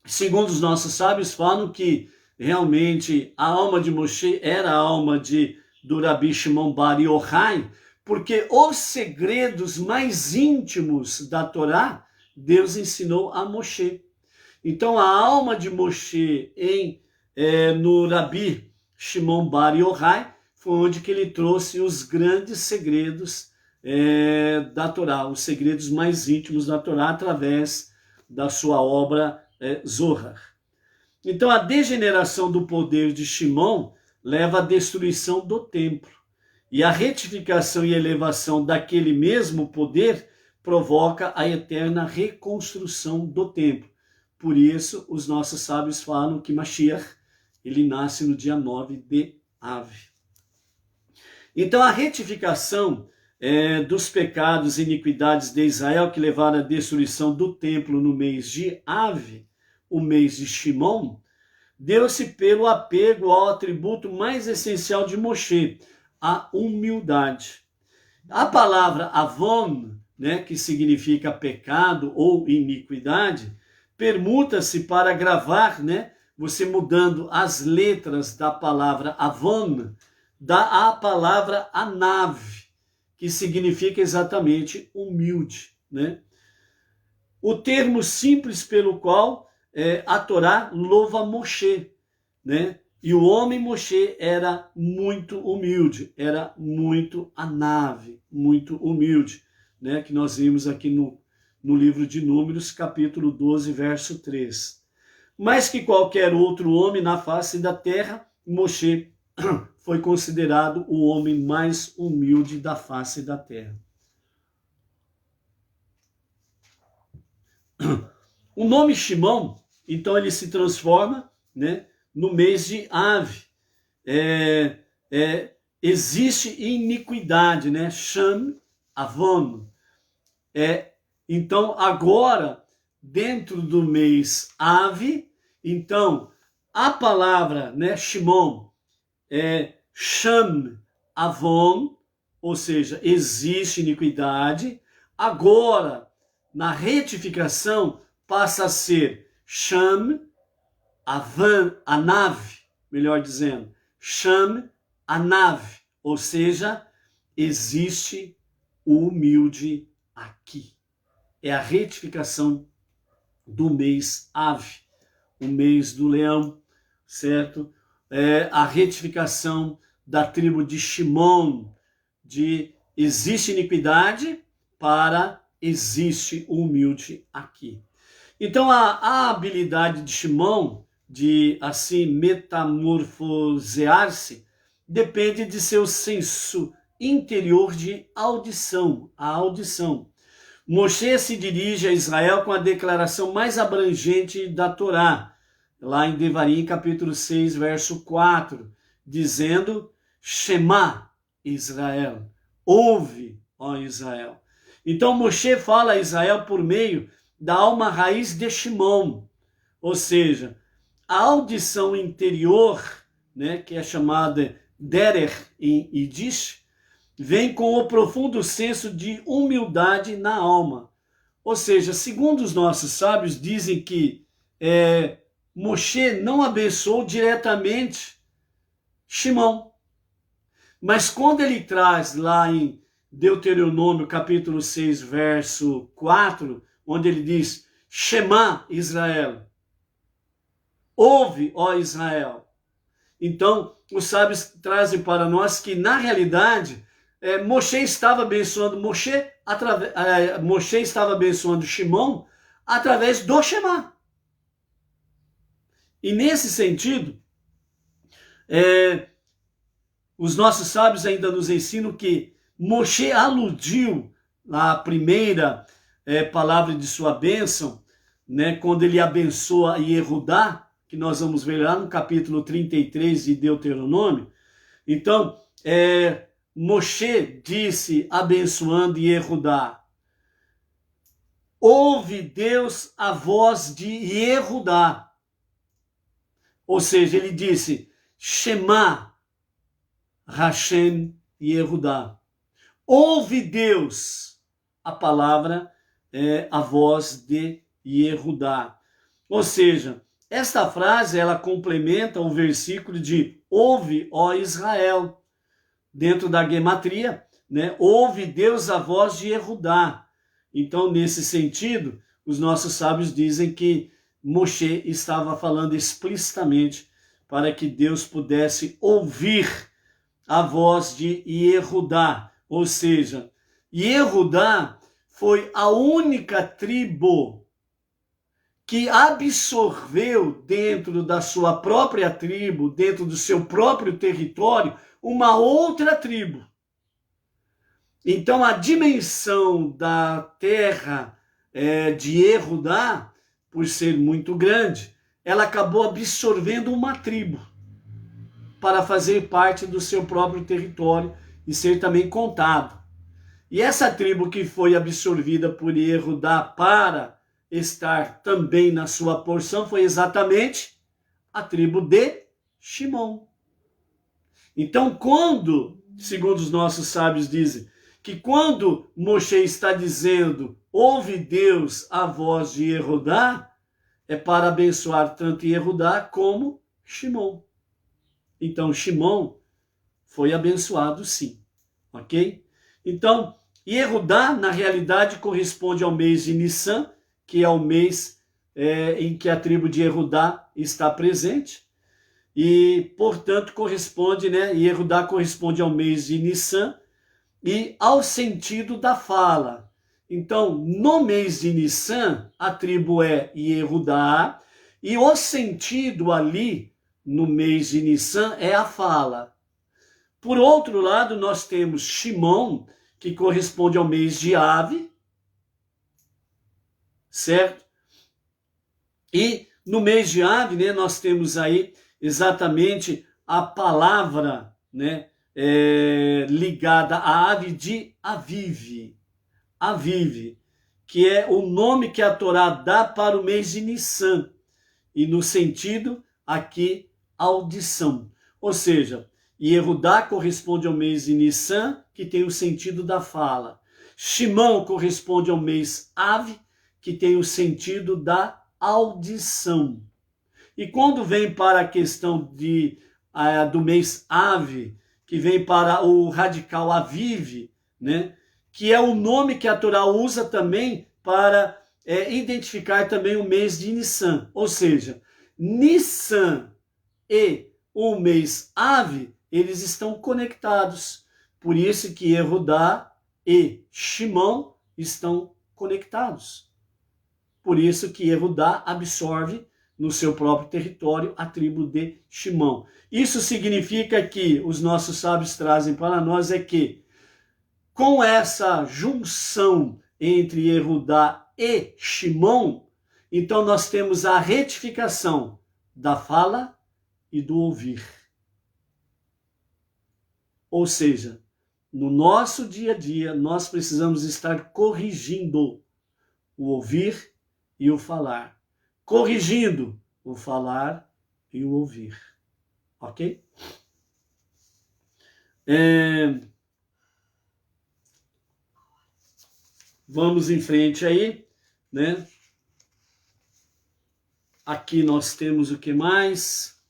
segundo os nossos sábios, falam que realmente a alma de Moshe era a alma do Rabi Shimon bar Yochai, porque os segredos mais íntimos da Torá, Deus ensinou a Moshe. Então, a alma de Moshe no Rabi Shimon bar Yochai foi onde que ele trouxe os grandes segredos da Torá, os segredos mais íntimos da Torá, através da sua obra Zohar. Então, a degeneração do poder de Shimon leva à destruição do templo. E a retificação e elevação daquele mesmo poder provoca a eterna reconstrução do templo. Por isso, os nossos sábios falam que Mashiach, ele nasce no dia 9 de Av. Então, a retificação dos pecados e iniquidades de Israel que levaram à destruição do templo no mês de Av, o mês de Shimon, deu-se pelo apego ao atributo mais essencial de Moshe, a humildade. A palavra avon, né, que significa pecado ou iniquidade, permuta-se para gravar, né, você mudando as letras da palavra avon, dá a palavra anav, que significa exatamente humilde, né? O termo simples pelo qual a Torá louva Moshe, né? E o homem Moshe era muito humilde, era muito anav, muito humilde, né? Que nós vimos aqui no livro de Números, capítulo 12, verso 3. Mais que qualquer outro homem na face da terra, Moshe foi considerado o homem mais humilde da face da terra. O nome Shimon, então, ele se transforma, né, no mês de Av. Existe iniquidade, né? Sham, Avon. Então, agora, dentro do mês Av, então, a palavra, né, Shimon, Sham, Avon, ou seja, existe iniquidade. Agora, na retificação, passa a ser Sham, Avan, Anav, melhor dizendo, Sham, Anav, ou seja, existe o humilde aqui. É a retificação do mês Av, o mês do leão, certo? A retificação da tribo de Shimon, de existe iniquidade para existe o humilde aqui. Então, a habilidade de Shimon de, assim, metamorfosear-se depende de seu senso interior de audição, a audição. Moshe se dirige a Israel com a declaração mais abrangente da Torá, lá em Devarim, capítulo 6, verso 4, dizendo: Shema, Israel, ouve, ó Israel. Então Moshe fala a Israel por meio da alma raiz de Shimon, ou seja, a audição interior, né, que é chamada Derech em Yiddish, vem com o profundo senso de humildade na alma. Ou seja, segundo os nossos sábios, dizem que Moshe não abençoou diretamente Shimon. Mas quando ele traz lá em Deuteronômio capítulo 6, verso 4, onde ele diz: Shema, Israel, ouve, ó Israel. Então, os sábios trazem para nós que, na realidade, Moshe estava abençoando Moshe estava abençoando Shimon através do Shema. E nesse sentido, os nossos sábios ainda nos ensinam que Moshe aludiu na primeira palavra de sua bênção, né, quando ele abençoa Yehudá, que nós vamos ver lá no capítulo 33 de Deuteronômio. Então, Moshe disse, abençoando Yehudá: ouve Deus a voz de Yehudá. Ou seja, ele disse: Shema Hashem Yehudá. Ouve Deus a palavra, a voz de Yehudá. Ou seja, esta frase ela complementa o versículo de ouve, ó Israel, dentro da gematria, né? Ouve Deus a voz de Yehudá. Então, nesse sentido, os nossos sábios dizem que Moshe estava falando explicitamente para que Deus pudesse ouvir a voz de Yehudá. Ou seja, Yehudá foi a única tribo que absorveu dentro da sua própria tribo, dentro do seu próprio território, uma outra tribo. Então, a dimensão da terra de Yehudá, por ser muito grande, ela acabou absorvendo uma tribo para fazer parte do seu próprio território e ser também contado. E essa tribo que foi absorvida por Yehudá para estar também na sua porção foi exatamente a tribo de Shimon. Então, quando, segundo os nossos sábios dizem, que quando Moshe está dizendo ouve Deus a voz de Yehudá, é para abençoar tanto Yehudá como Shimon. Então, Shimon foi abençoado sim, ok? Então, Yehudá, na realidade, corresponde ao mês de Nissan, que é o mês em que a tribo de Yehudá está presente. E, portanto, Yehudá corresponde ao mês de Nissan e ao sentido da fala. Então, no mês de Nissan, a tribo é Yehudá, e o sentido ali, no mês de Nissan, é a fala. Por outro lado, nós temos Shimon, que corresponde ao mês de Ave, certo? E no mês de Ave, né, nós temos aí exatamente a palavra, né, ligada à ave de Aviv. Aviv, que é o nome que a Torá dá para o mês de Nissan. E no sentido aqui, audição. Ou seja, Yehudá corresponde ao mês de Nissan, que tem o sentido da fala. Shimon corresponde ao mês Ave, que tem o sentido da audição. E quando vem para a questão do mês Ave, que vem para o radical Aviv, né, que é o nome que a Torá usa também para identificar também o mês de Nissan. Ou seja, Nissan e o mês Ave, eles estão conectados. Por isso que Yehudá e Shimon estão conectados. Por isso que Yehudá absorve no seu próprio território a tribo de Shimon. Isso significa que os nossos sábios trazem para nós que com essa junção entre Yehudá e Shimon, então nós temos a retificação da fala e do ouvir. Ou seja, no nosso dia a dia, nós precisamos estar corrigindo o ouvir e o falar. Corrigindo o falar e o ouvir. Ok? Vamos em frente aí, né? Aqui nós temos o que mais?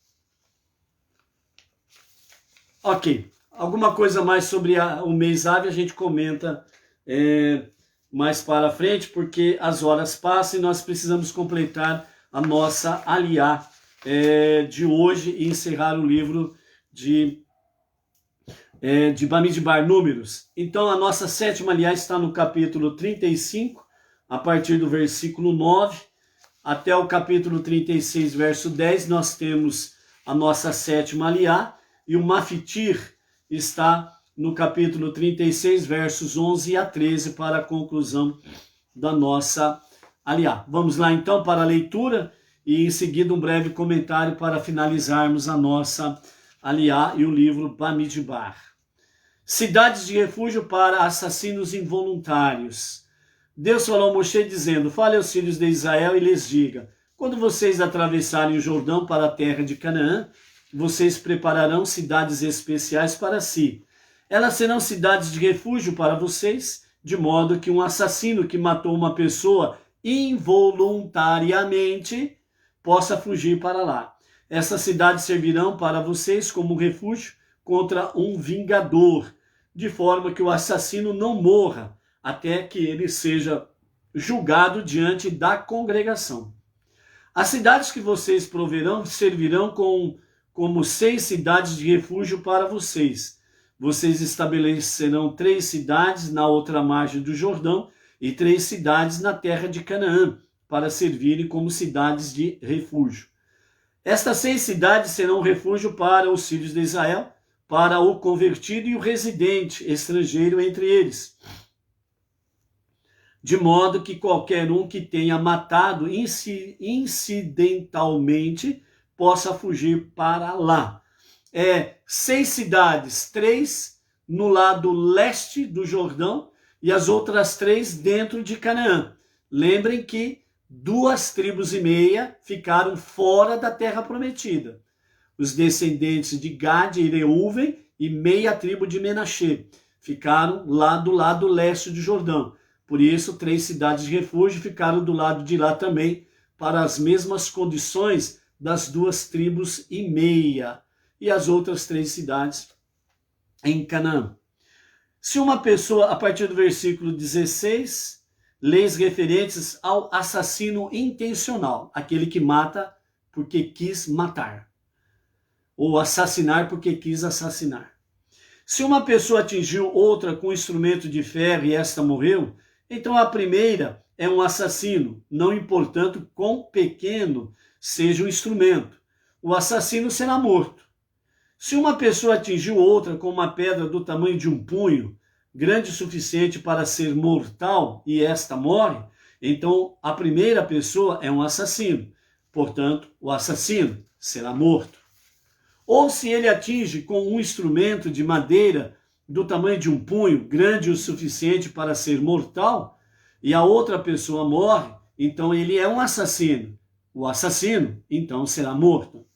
Ok. Alguma coisa mais sobre o mês Av a gente comenta mais para frente, porque as horas passam e nós precisamos completar a nossa aliá de hoje e encerrar o livro de Bamidbar, Números. Então a nossa sétima aliá está no capítulo 35, a partir do versículo 9, até o capítulo 36, verso 10, nós temos a nossa sétima aliá, e o Mafitir está no capítulo 36, versos 11 a 13, para a conclusão da nossa aliá. Vamos lá então para a leitura e em seguida um breve comentário para finalizarmos a nossa aliá e o livro Bamidbar. Cidades de refúgio para assassinos involuntários. Deus falou a Moshe dizendo: fale aos filhos de Israel e lhes diga: quando vocês atravessarem o Jordão para a terra de Canaã, vocês prepararão cidades especiais para si. Elas serão cidades de refúgio para vocês, de modo que um assassino que matou uma pessoa involuntariamente possa fugir para lá. Essas cidades servirão para vocês como refúgio contra um vingador, de forma que o assassino não morra até que ele seja julgado diante da congregação. As cidades que vocês proverão servirão como 6 cidades de refúgio para vocês. Vocês estabelecerão 3 cidades na outra margem do Jordão e 3 cidades na terra de Canaã, para servirem como cidades de refúgio. Estas 6 cidades serão refúgio para os filhos de Israel, para o convertido e o residente estrangeiro entre eles, de modo que qualquer um que tenha matado incidentalmente possa fugir para lá. 6 cidades, 3 no lado leste do Jordão e as outras 3 dentro de Canaã. Lembrem que 2,5 tribos ficaram fora da terra prometida. Os descendentes de Gad e Reuven e meia tribo de Menaxê ficaram lá do lado leste do Jordão. Por isso, 3 cidades de refúgio ficaram do lado de lá também, para as mesmas condições das 2,5 tribos. E as outras 3 cidades em Canaã. Se uma pessoa, a partir do versículo 16, leis referentes ao assassino intencional, aquele que mata porque quis matar, ou assassinar porque quis assassinar. Se uma pessoa atingiu outra com instrumento de ferro e esta morreu, então a primeira é um assassino, não importando quão pequeno seja o instrumento. O assassino será morto. Se uma pessoa atingiu outra com uma pedra do tamanho de um punho, grande o suficiente para ser mortal, e esta morre, então a primeira pessoa é um assassino. Portanto, o assassino será morto. Ou se ele atinge com um instrumento de madeira do tamanho de um punho, grande o suficiente para ser mortal, e a outra pessoa morre, então ele é um assassino. O assassino, então, será morto.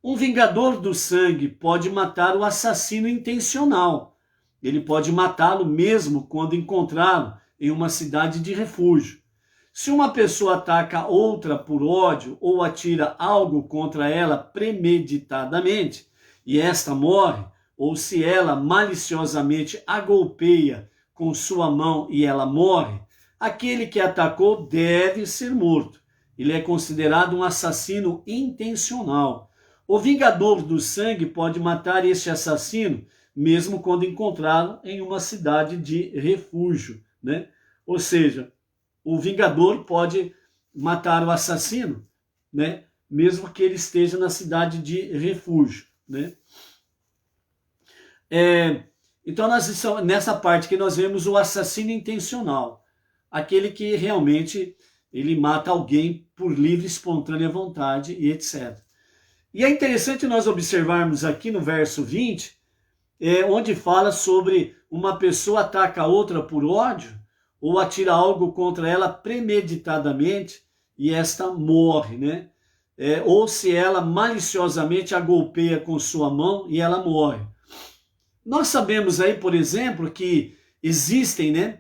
Um vingador do sangue pode matar o assassino intencional. Ele pode matá-lo mesmo quando encontrá-lo em uma cidade de refúgio. Se uma pessoa ataca outra por ódio ou atira algo contra ela premeditadamente e esta morre, ou se ela maliciosamente a golpeia com sua mão e ela morre, aquele que atacou deve ser morto. Ele é considerado um assassino intencional. O vingador do sangue pode matar este assassino mesmo quando encontrá-lo em uma cidade de refúgio, né? Ou seja, o vingador pode matar o assassino, né? Mesmo que ele esteja na cidade de refúgio, né? Então, nessa parte que nós vemos o assassino intencional, aquele que realmente ele mata alguém por livre e espontânea vontade e etc. E é interessante nós observarmos aqui no verso 20, onde fala sobre uma pessoa ataca a outra por ódio ou atira algo contra ela premeditadamente e esta morre, né? Ou se ela maliciosamente a golpeia com sua mão e ela morre. Nós sabemos aí, por exemplo, que existem, né,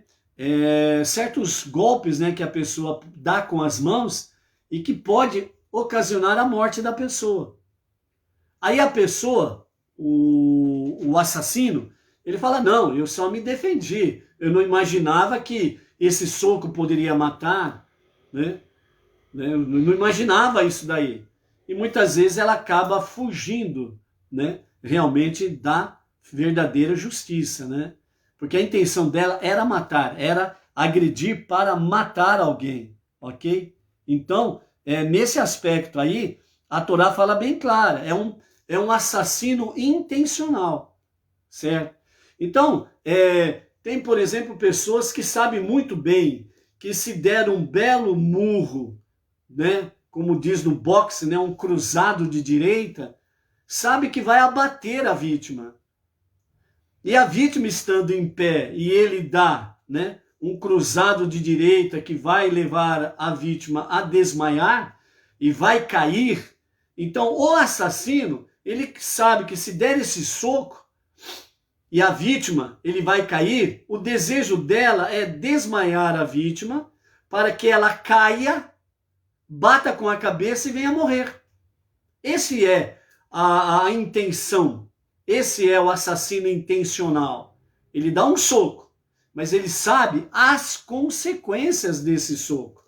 certos golpes, né, que a pessoa dá com as mãos e que pode ocasionar a morte da pessoa. Aí a pessoa, o assassino, ele fala, não, eu só me defendi, eu não imaginava que esse soco poderia matar, né? Eu não imaginava isso daí. E muitas vezes ela acaba fugindo, né, realmente da verdadeira justiça, né? Porque a intenção dela era matar, era agredir para matar alguém, ok? Então, nesse aspecto aí, a Torá fala bem clara, é um assassino intencional, certo? Então, tem, por exemplo, pessoas que sabem muito bem que se der um belo murro, né, como diz no boxe, né, um cruzado de direita, sabe que vai abater a vítima. E a vítima estando em pé e ele dá, né, um cruzado de direita que vai levar a vítima a desmaiar e vai cair, então o assassino, ele sabe que se der esse soco e a vítima ele vai cair, o desejo dela é desmaiar a vítima para que ela caia, bata com a cabeça e venha a morrer. Esse é a intenção. Esse é o assassino intencional. Ele dá um soco, mas ele sabe as consequências desse soco.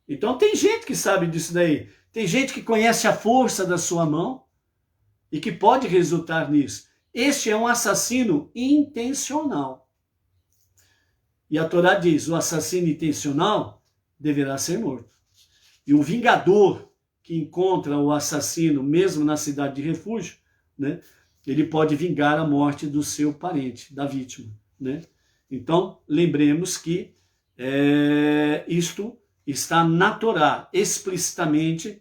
Então tem gente que sabe disso daí. Tem gente que conhece a força da sua mão e que pode resultar nisso. Este é um assassino intencional. E a Torá diz, o assassino intencional deverá ser morto. E o vingador que encontra o assassino, mesmo na cidade de refúgio, né, ele pode vingar a morte do seu parente, da vítima, né? Então, lembremos que isto está na Torá, explicitamente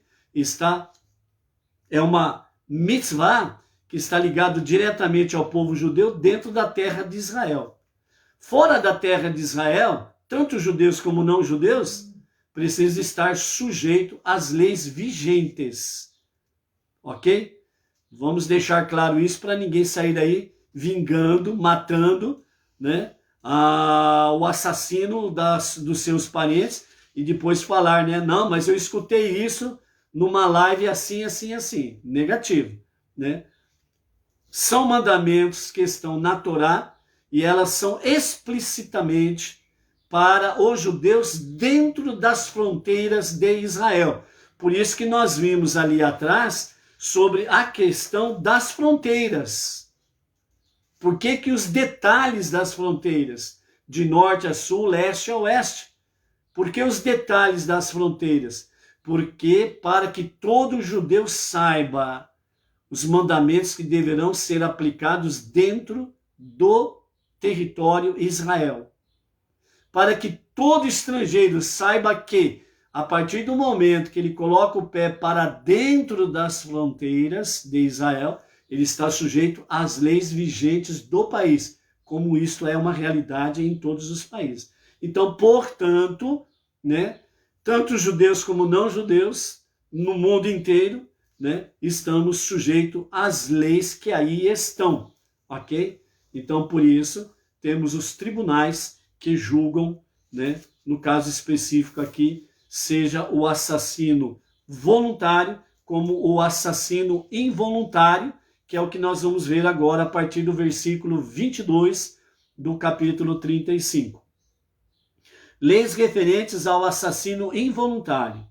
é uma mitzvah que está ligado diretamente ao povo judeu dentro da terra de Israel. Fora da terra de Israel, tanto judeus como não judeus precisam estar sujeitos às leis vigentes, ok? Vamos deixar claro isso para ninguém sair daí vingando, matando, né, o assassino dos seus parentes e depois falar, né, não, mas eu escutei isso numa live assim, assim, assim. Negativo, né? São mandamentos que estão na Torá e elas são explicitamente para os judeus dentro das fronteiras de Israel. Por isso que nós vimos ali atrás sobre a questão das fronteiras. Por que os detalhes das fronteiras, de norte a sul, leste a oeste? Por que os detalhes das fronteiras? Porque para que todo judeu saiba os mandamentos que deverão ser aplicados dentro do território Israel. Para que todo estrangeiro saiba que, a partir do momento que ele coloca o pé para dentro das fronteiras de Israel, ele está sujeito às leis vigentes do país, como isto é uma realidade em todos os países. Então, portanto, né, tanto judeus como não judeus, no mundo inteiro, né, estamos sujeitos às leis que aí estão, ok? Então, por isso, temos os tribunais que julgam, né, no caso específico aqui, seja o assassino voluntário como o assassino involuntário, que é o que nós vamos ver agora a partir do versículo 22 do capítulo 35. Leis referentes ao assassino involuntário.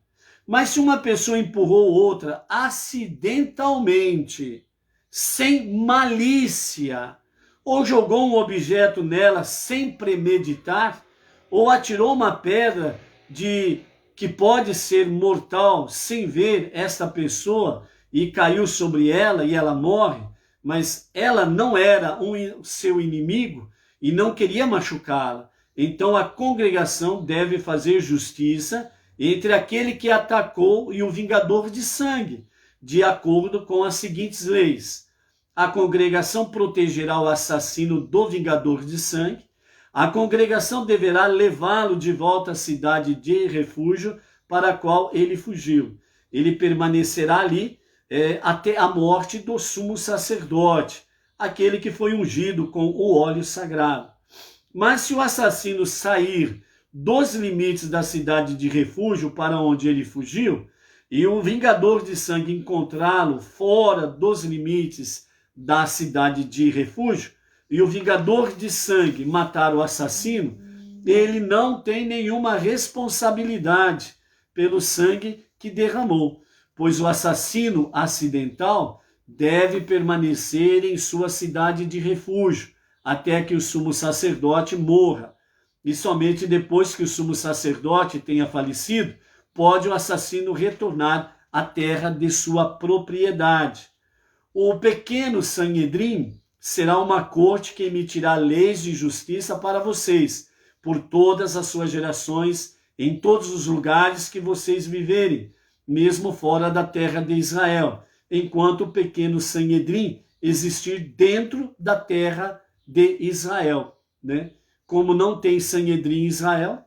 Mas se uma pessoa empurrou outra acidentalmente, sem malícia, ou jogou um objeto nela sem premeditar, ou atirou uma pedra que pode ser mortal sem ver esta pessoa e caiu sobre ela e ela morre, mas ela não era seu inimigo e não queria machucá-la. Então a congregação deve fazer justiça entre aquele que atacou e o vingador de sangue, de acordo com as seguintes leis. A congregação protegerá o assassino do vingador de sangue. A congregação deverá levá-lo de volta à cidade de refúgio para a qual ele fugiu. Ele permanecerá ali até a morte do sumo sacerdote, aquele que foi ungido com o óleo sagrado. Mas se o assassino sair dos limites da cidade de refúgio para onde ele fugiu, e o vingador de sangue encontrá-lo fora dos limites da cidade de refúgio, e o vingador de sangue matar o assassino, ele não tem nenhuma responsabilidade pelo sangue que derramou, pois o assassino acidental deve permanecer em sua cidade de refúgio até que o sumo sacerdote morra. E somente depois que o sumo sacerdote tenha falecido, pode o assassino retornar à terra de sua propriedade. O pequeno Sanhedrim será uma corte que emitirá leis de justiça para vocês, por todas as suas gerações, em todos os lugares que vocês viverem, mesmo fora da terra de Israel, enquanto o pequeno Sanhedrim existir dentro da terra de Israel, né? Como não tem Sanhedrim em Israel,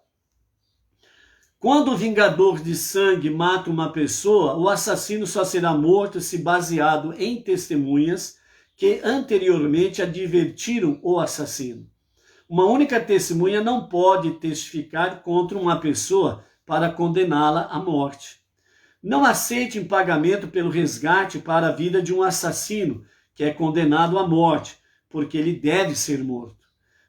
quando o vingador de sangue mata uma pessoa, o assassino só será morto se baseado em testemunhas que anteriormente advertiram o assassino. Uma única testemunha não pode testificar contra uma pessoa para condená-la à morte. Não aceitem pagamento pelo resgate para a vida de um assassino que é condenado à morte, porque ele deve ser morto.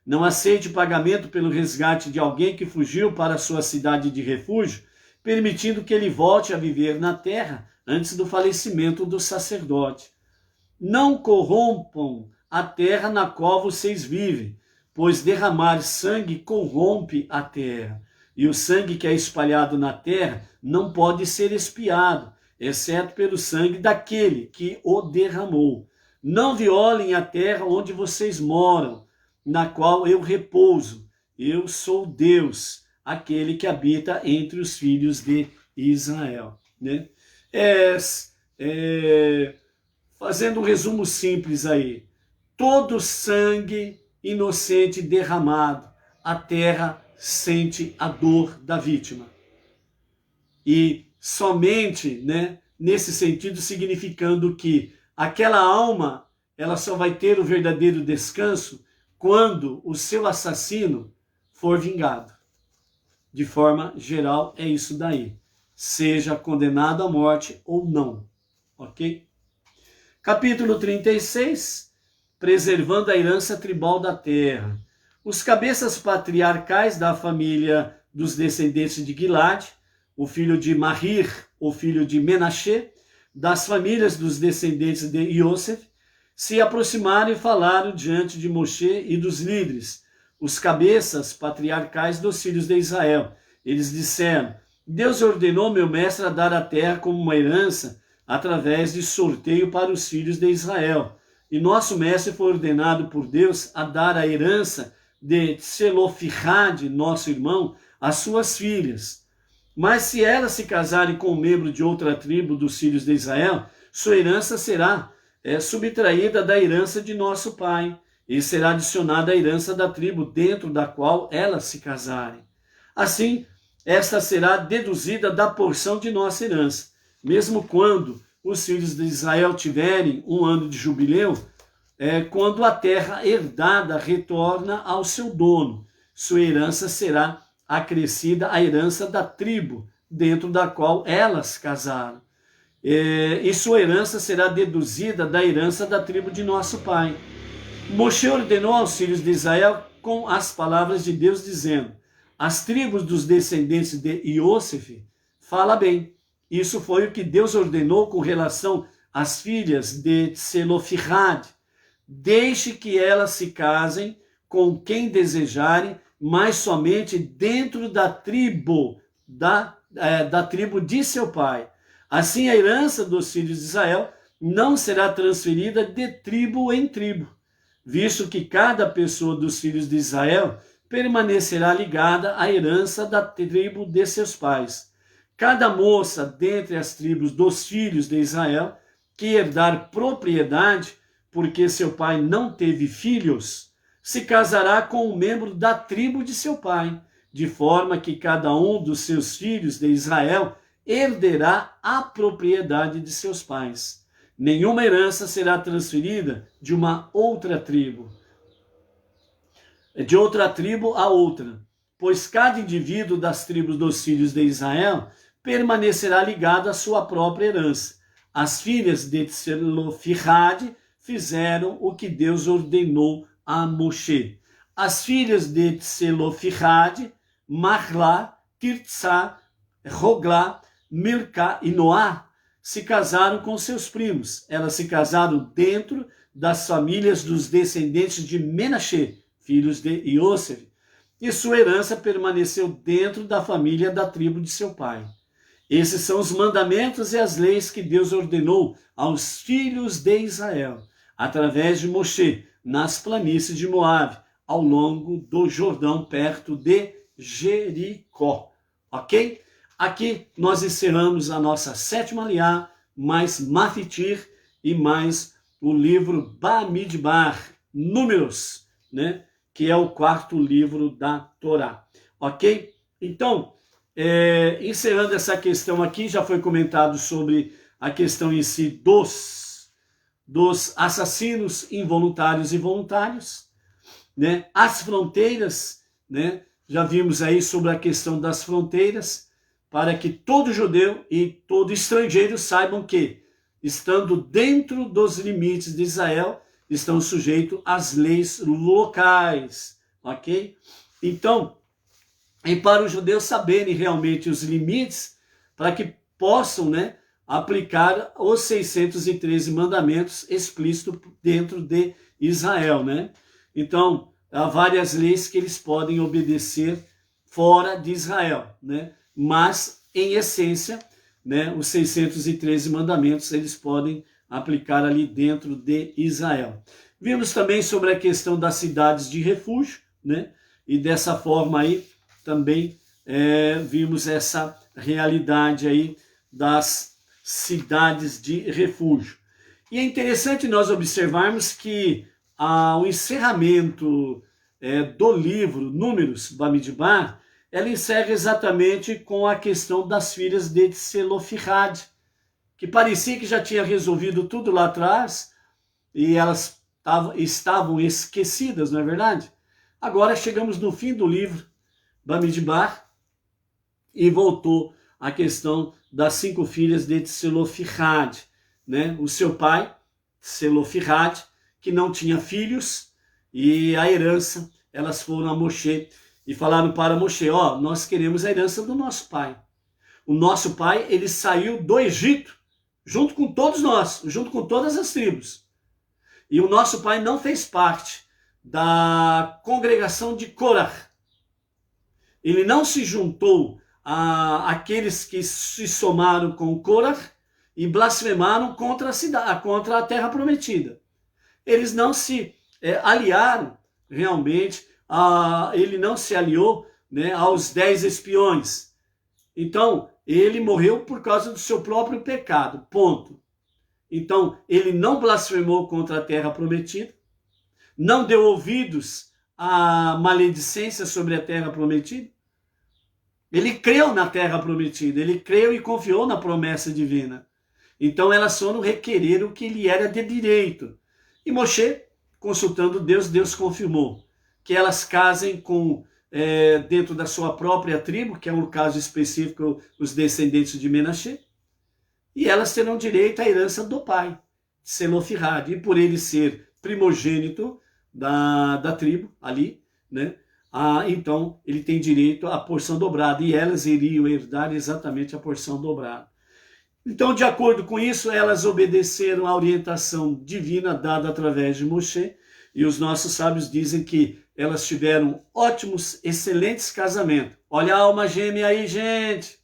Não aceite pagamento pelo resgate de alguém que fugiu para sua cidade de refúgio, permitindo que ele volte a viver na terra antes do falecimento do sacerdote. Não corrompam a terra na qual vocês vivem, pois derramar sangue corrompe a terra, e o sangue que é espalhado na terra não pode ser expiado, exceto pelo sangue daquele que o derramou. Não violem a terra onde vocês moram, na qual eu repouso. Eu sou Deus, aquele que habita entre os filhos de Israel. Né? Fazendo um resumo simples aí, todo sangue inocente derramado, a terra sente a dor da vítima. E somente, né, nesse sentido, significando que aquela alma, ela só vai ter o verdadeiro descanso quando o seu assassino for vingado. De forma geral, é isso daí. Seja condenado à morte ou não. Ok? Capítulo 36. Preservando a herança tribal da terra. Os cabeças patriarcais da família dos descendentes de Gilad, o filho de Mahir, o filho de Menashe, das famílias dos descendentes de Iosef, se aproximaram e falaram diante de Moshe e dos líderes, os cabeças patriarcais dos filhos de Israel. Eles disseram: Deus ordenou meu mestre a dar a terra como uma herança através de sorteio para os filhos de Israel. E nosso mestre foi ordenado por Deus a dar a herança de Tselofihad, nosso irmão, às suas filhas. Mas se elas se casarem com um membro de outra tribo dos filhos de Israel, sua herança será subtraída da herança de nosso pai, e será adicionada à herança da tribo dentro da qual elas se casarem. Assim, esta será deduzida da porção de nossa herança. Mesmo quando os filhos de Israel tiverem um ano de jubileu, quando a terra herdada retorna ao seu dono, sua herança será acrescida à herança da tribo dentro da qual elas casaram. E sua herança será deduzida da herança da tribo de nosso pai. Moshe ordenou aos filhos de Israel com as palavras de Deus, dizendo: as tribos dos descendentes de Iosef, fala bem. Isso foi o que Deus ordenou com relação às filhas de Tselofihad. Deixe que elas se casem com quem desejarem, mas somente dentro da tribo, da tribo de seu pai. Assim, a herança dos filhos de Israel não será transferida de tribo em tribo, visto que cada pessoa dos filhos de Israel permanecerá ligada à herança da tribo de seus pais. Cada moça dentre as tribos dos filhos de Israel que herdar propriedade, porque seu pai não teve filhos, se casará com um membro da tribo de seu pai, de forma que cada um dos seus filhos de Israel herderá a propriedade de seus pais. Nenhuma herança será transferida de uma outra tribo, de outra tribo a outra, pois cada indivíduo das tribos dos filhos de Israel permanecerá ligado à sua própria herança. As filhas de Tselofihad fizeram o que Deus ordenou a Moshe. As filhas de Tselofihad, Mahla, Tirtzá, Roglá, Milcá e Noá, se casaram com seus primos. Elas se casaram dentro das famílias dos descendentes de Menashe, filhos de Iosef, e sua herança permaneceu dentro da família da tribo de seu pai. Esses são os mandamentos e as leis que Deus ordenou aos filhos de Israel, através de Moshe, nas planícies de Moabe, ao longo do Jordão, perto de Jericó. Ok? Aqui nós encerramos a nossa 7ª aliá, mais Mafitir e mais o livro Bamidbar, Números, né? Que é o 4º livro da Torá. Ok? Então, encerrando essa questão aqui, já foi comentado sobre a questão em si dos assassinos involuntários e voluntários, né? As fronteiras, né? Já vimos aí sobre a questão das fronteiras, para que todo judeu e todo estrangeiro saibam que, estando dentro dos limites de Israel, estão sujeitos às leis locais, ok? Então, e para os judeus saberem realmente os limites, para que possam, né, aplicar os 613 mandamentos explícitos dentro de Israel, né? Então, há várias leis que eles podem obedecer fora de Israel, né? Mas, em essência, né, os 613 mandamentos eles podem aplicar ali dentro de Israel. Vimos também sobre a questão das cidades de refúgio, né? E dessa forma aí também vimos essa realidade aí das cidades de refúgio. E é interessante nós observarmos que o encerramento do livro Números, Bamidbar, ela encerra exatamente com a questão das filhas de Tselofihad, que parecia que já tinha resolvido tudo lá atrás e elas estavam esquecidas, não é verdade? Agora chegamos no fim do livro Bamidbar e voltou a questão das 5 filhas de Tselofihad, né? O seu pai, Tselofihad, que não tinha filhos, e a herança, elas foram a Moshe e falaram para Moshe, nós queremos a herança do nosso pai. O nosso pai, ele saiu do Egito, junto com todos nós, junto com todas as tribos. E o nosso pai não fez parte da congregação de Korah. Ele não se juntou àqueles que se somaram com Korah e blasfemaram contra a terra prometida. Eles não se aliaram realmente, ele não se aliou, né, aos 10 espiões. Então, ele morreu por causa do seu próprio pecado, ponto. Então, ele não blasfemou contra a terra prometida, não deu ouvidos à maledicência sobre a terra prometida. Ele creu na terra prometida, ele creu e confiou na promessa divina. Então, elas foram requerer o que lhe era de direito. E Moshe, consultando Deus, Deus confirmou que elas casem com dentro da sua própria tribo, que é um caso específico, os descendentes de Menashe, e elas terão direito à herança do pai, Tselofihad, e por ele ser primogênito da tribo ali, né? Então ele tem direito à porção dobrada, e elas iriam herdar exatamente a porção dobrada. Então, de acordo com isso, elas obedeceram à orientação divina dada através de Moshe, e os nossos sábios dizem que elas tiveram ótimos, excelentes casamentos. Olha a alma gêmea aí, gente!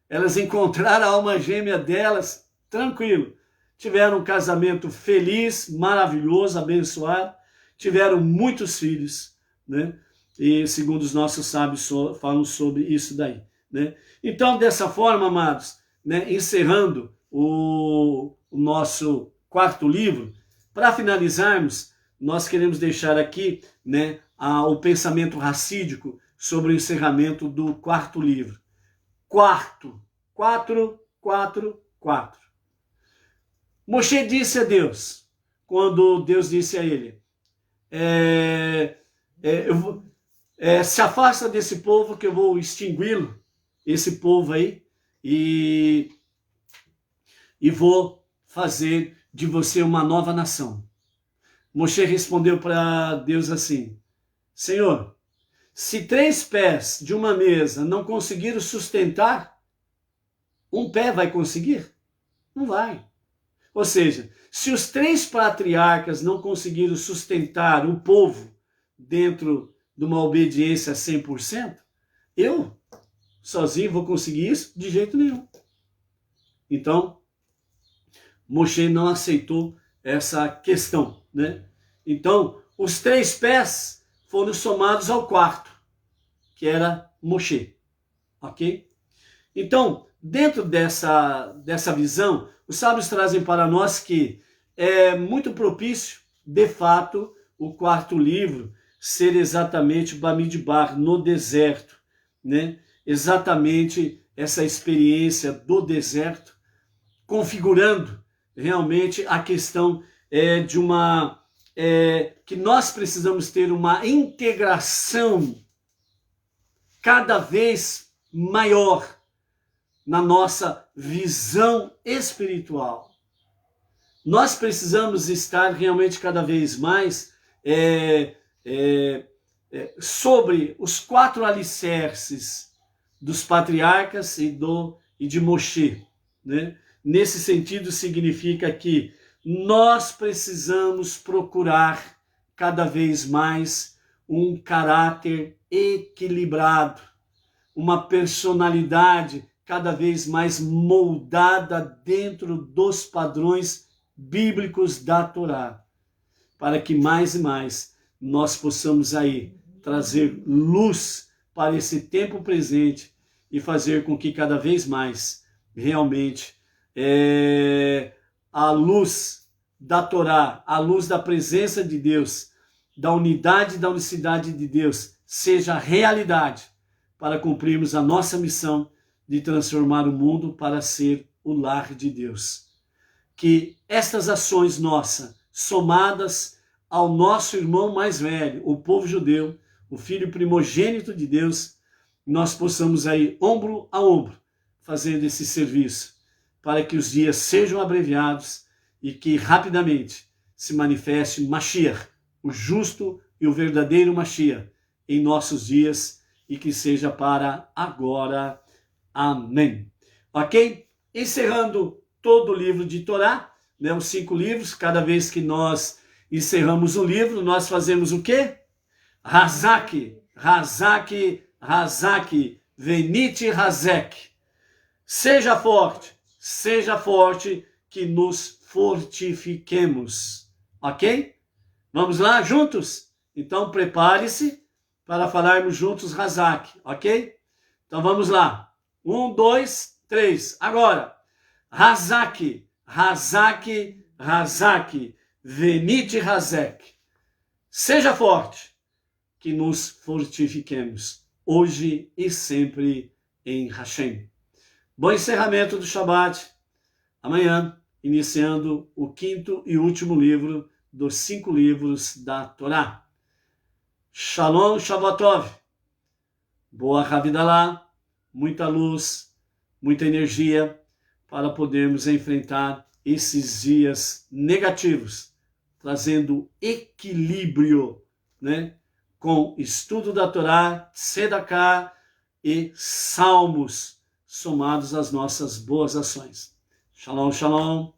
Elas encontraram a alma gêmea delas, tranquilo. tiveram um casamento feliz, maravilhoso, abençoado, tiveram muitos filhos, né? E segundo os nossos sábios falam sobre isso daí, né? Então, dessa forma, amados, né, encerrando o nosso quarto livro, para finalizarmos, nós queremos deixar aqui, né, o pensamento racídico sobre o encerramento do quarto livro. Quatro. Moshe disse a Deus, quando Deus disse a ele, se afasta desse povo que eu vou extingui-lo, esse povo aí, e vou fazer de você uma nova nação. Moshe respondeu para Deus assim, Senhor, se 3 pés de uma mesa não conseguiram sustentar, um pé vai conseguir? Não vai. Ou seja, se os 3 patriarcas não conseguiram sustentar o povo dentro de uma obediência 100%, eu sozinho vou conseguir isso? De jeito nenhum. Então, Moshe não aceitou essa questão, né? Então, os 3 pés foram somados ao quarto, que era Moshe, ok? Então, dentro dessa visão, os sábios trazem para nós que é muito propício, de fato, o quarto livro ser exatamente Bamidbar, no deserto, né? Exatamente essa experiência do deserto, configurando realmente a questão que nós precisamos ter uma integração cada vez maior na nossa visão espiritual. Nós precisamos estar realmente cada vez mais sobre os 4 alicerces dos patriarcas e de Moshe, né? Nesse sentido, significa que nós precisamos procurar cada vez mais um caráter equilibrado, uma personalidade cada vez mais moldada dentro dos padrões bíblicos da Torá, para que mais e mais nós possamos aí trazer luz para esse tempo presente e fazer com que cada vez mais realmente a luz da Torá, a luz da presença de Deus, da unidade e da unicidade de Deus, seja realidade para cumprirmos a nossa missão de transformar o mundo para ser o lar de Deus. Que estas ações nossas, somadas ao nosso irmão mais velho, o povo judeu, o filho primogênito de Deus, nós possamos aí, ombro a ombro, fazendo esse serviço, para que os dias sejam abreviados e que rapidamente se manifeste Mashiach, o justo e o verdadeiro Mashiach, em nossos dias, e que seja para agora. Amém. Ok? Encerrando todo o livro de Torá, né, os 5 livros, cada vez que nós encerramos um livro, nós fazemos o quê? Razak, venite razek. Seja forte, que nos fortifiquemos. Ok? Vamos lá juntos? Então prepare-se para falarmos juntos Razak, ok? Então vamos lá. 1, 2, 3. Agora. Razak, venite razek. Seja forte, que nos fortifiquemos, hoje e sempre em Hashem. Bom encerramento do Shabbat. Amanhã, iniciando o 5º e último livro dos 5 livros da Torá. Shalom, Shabbatov. Boa Havidalah, muita luz, muita energia para podermos enfrentar esses dias negativos, trazendo equilíbrio, né, com estudo da Torá, Sedaká e salmos, somados às nossas boas ações. Shalom, shalom.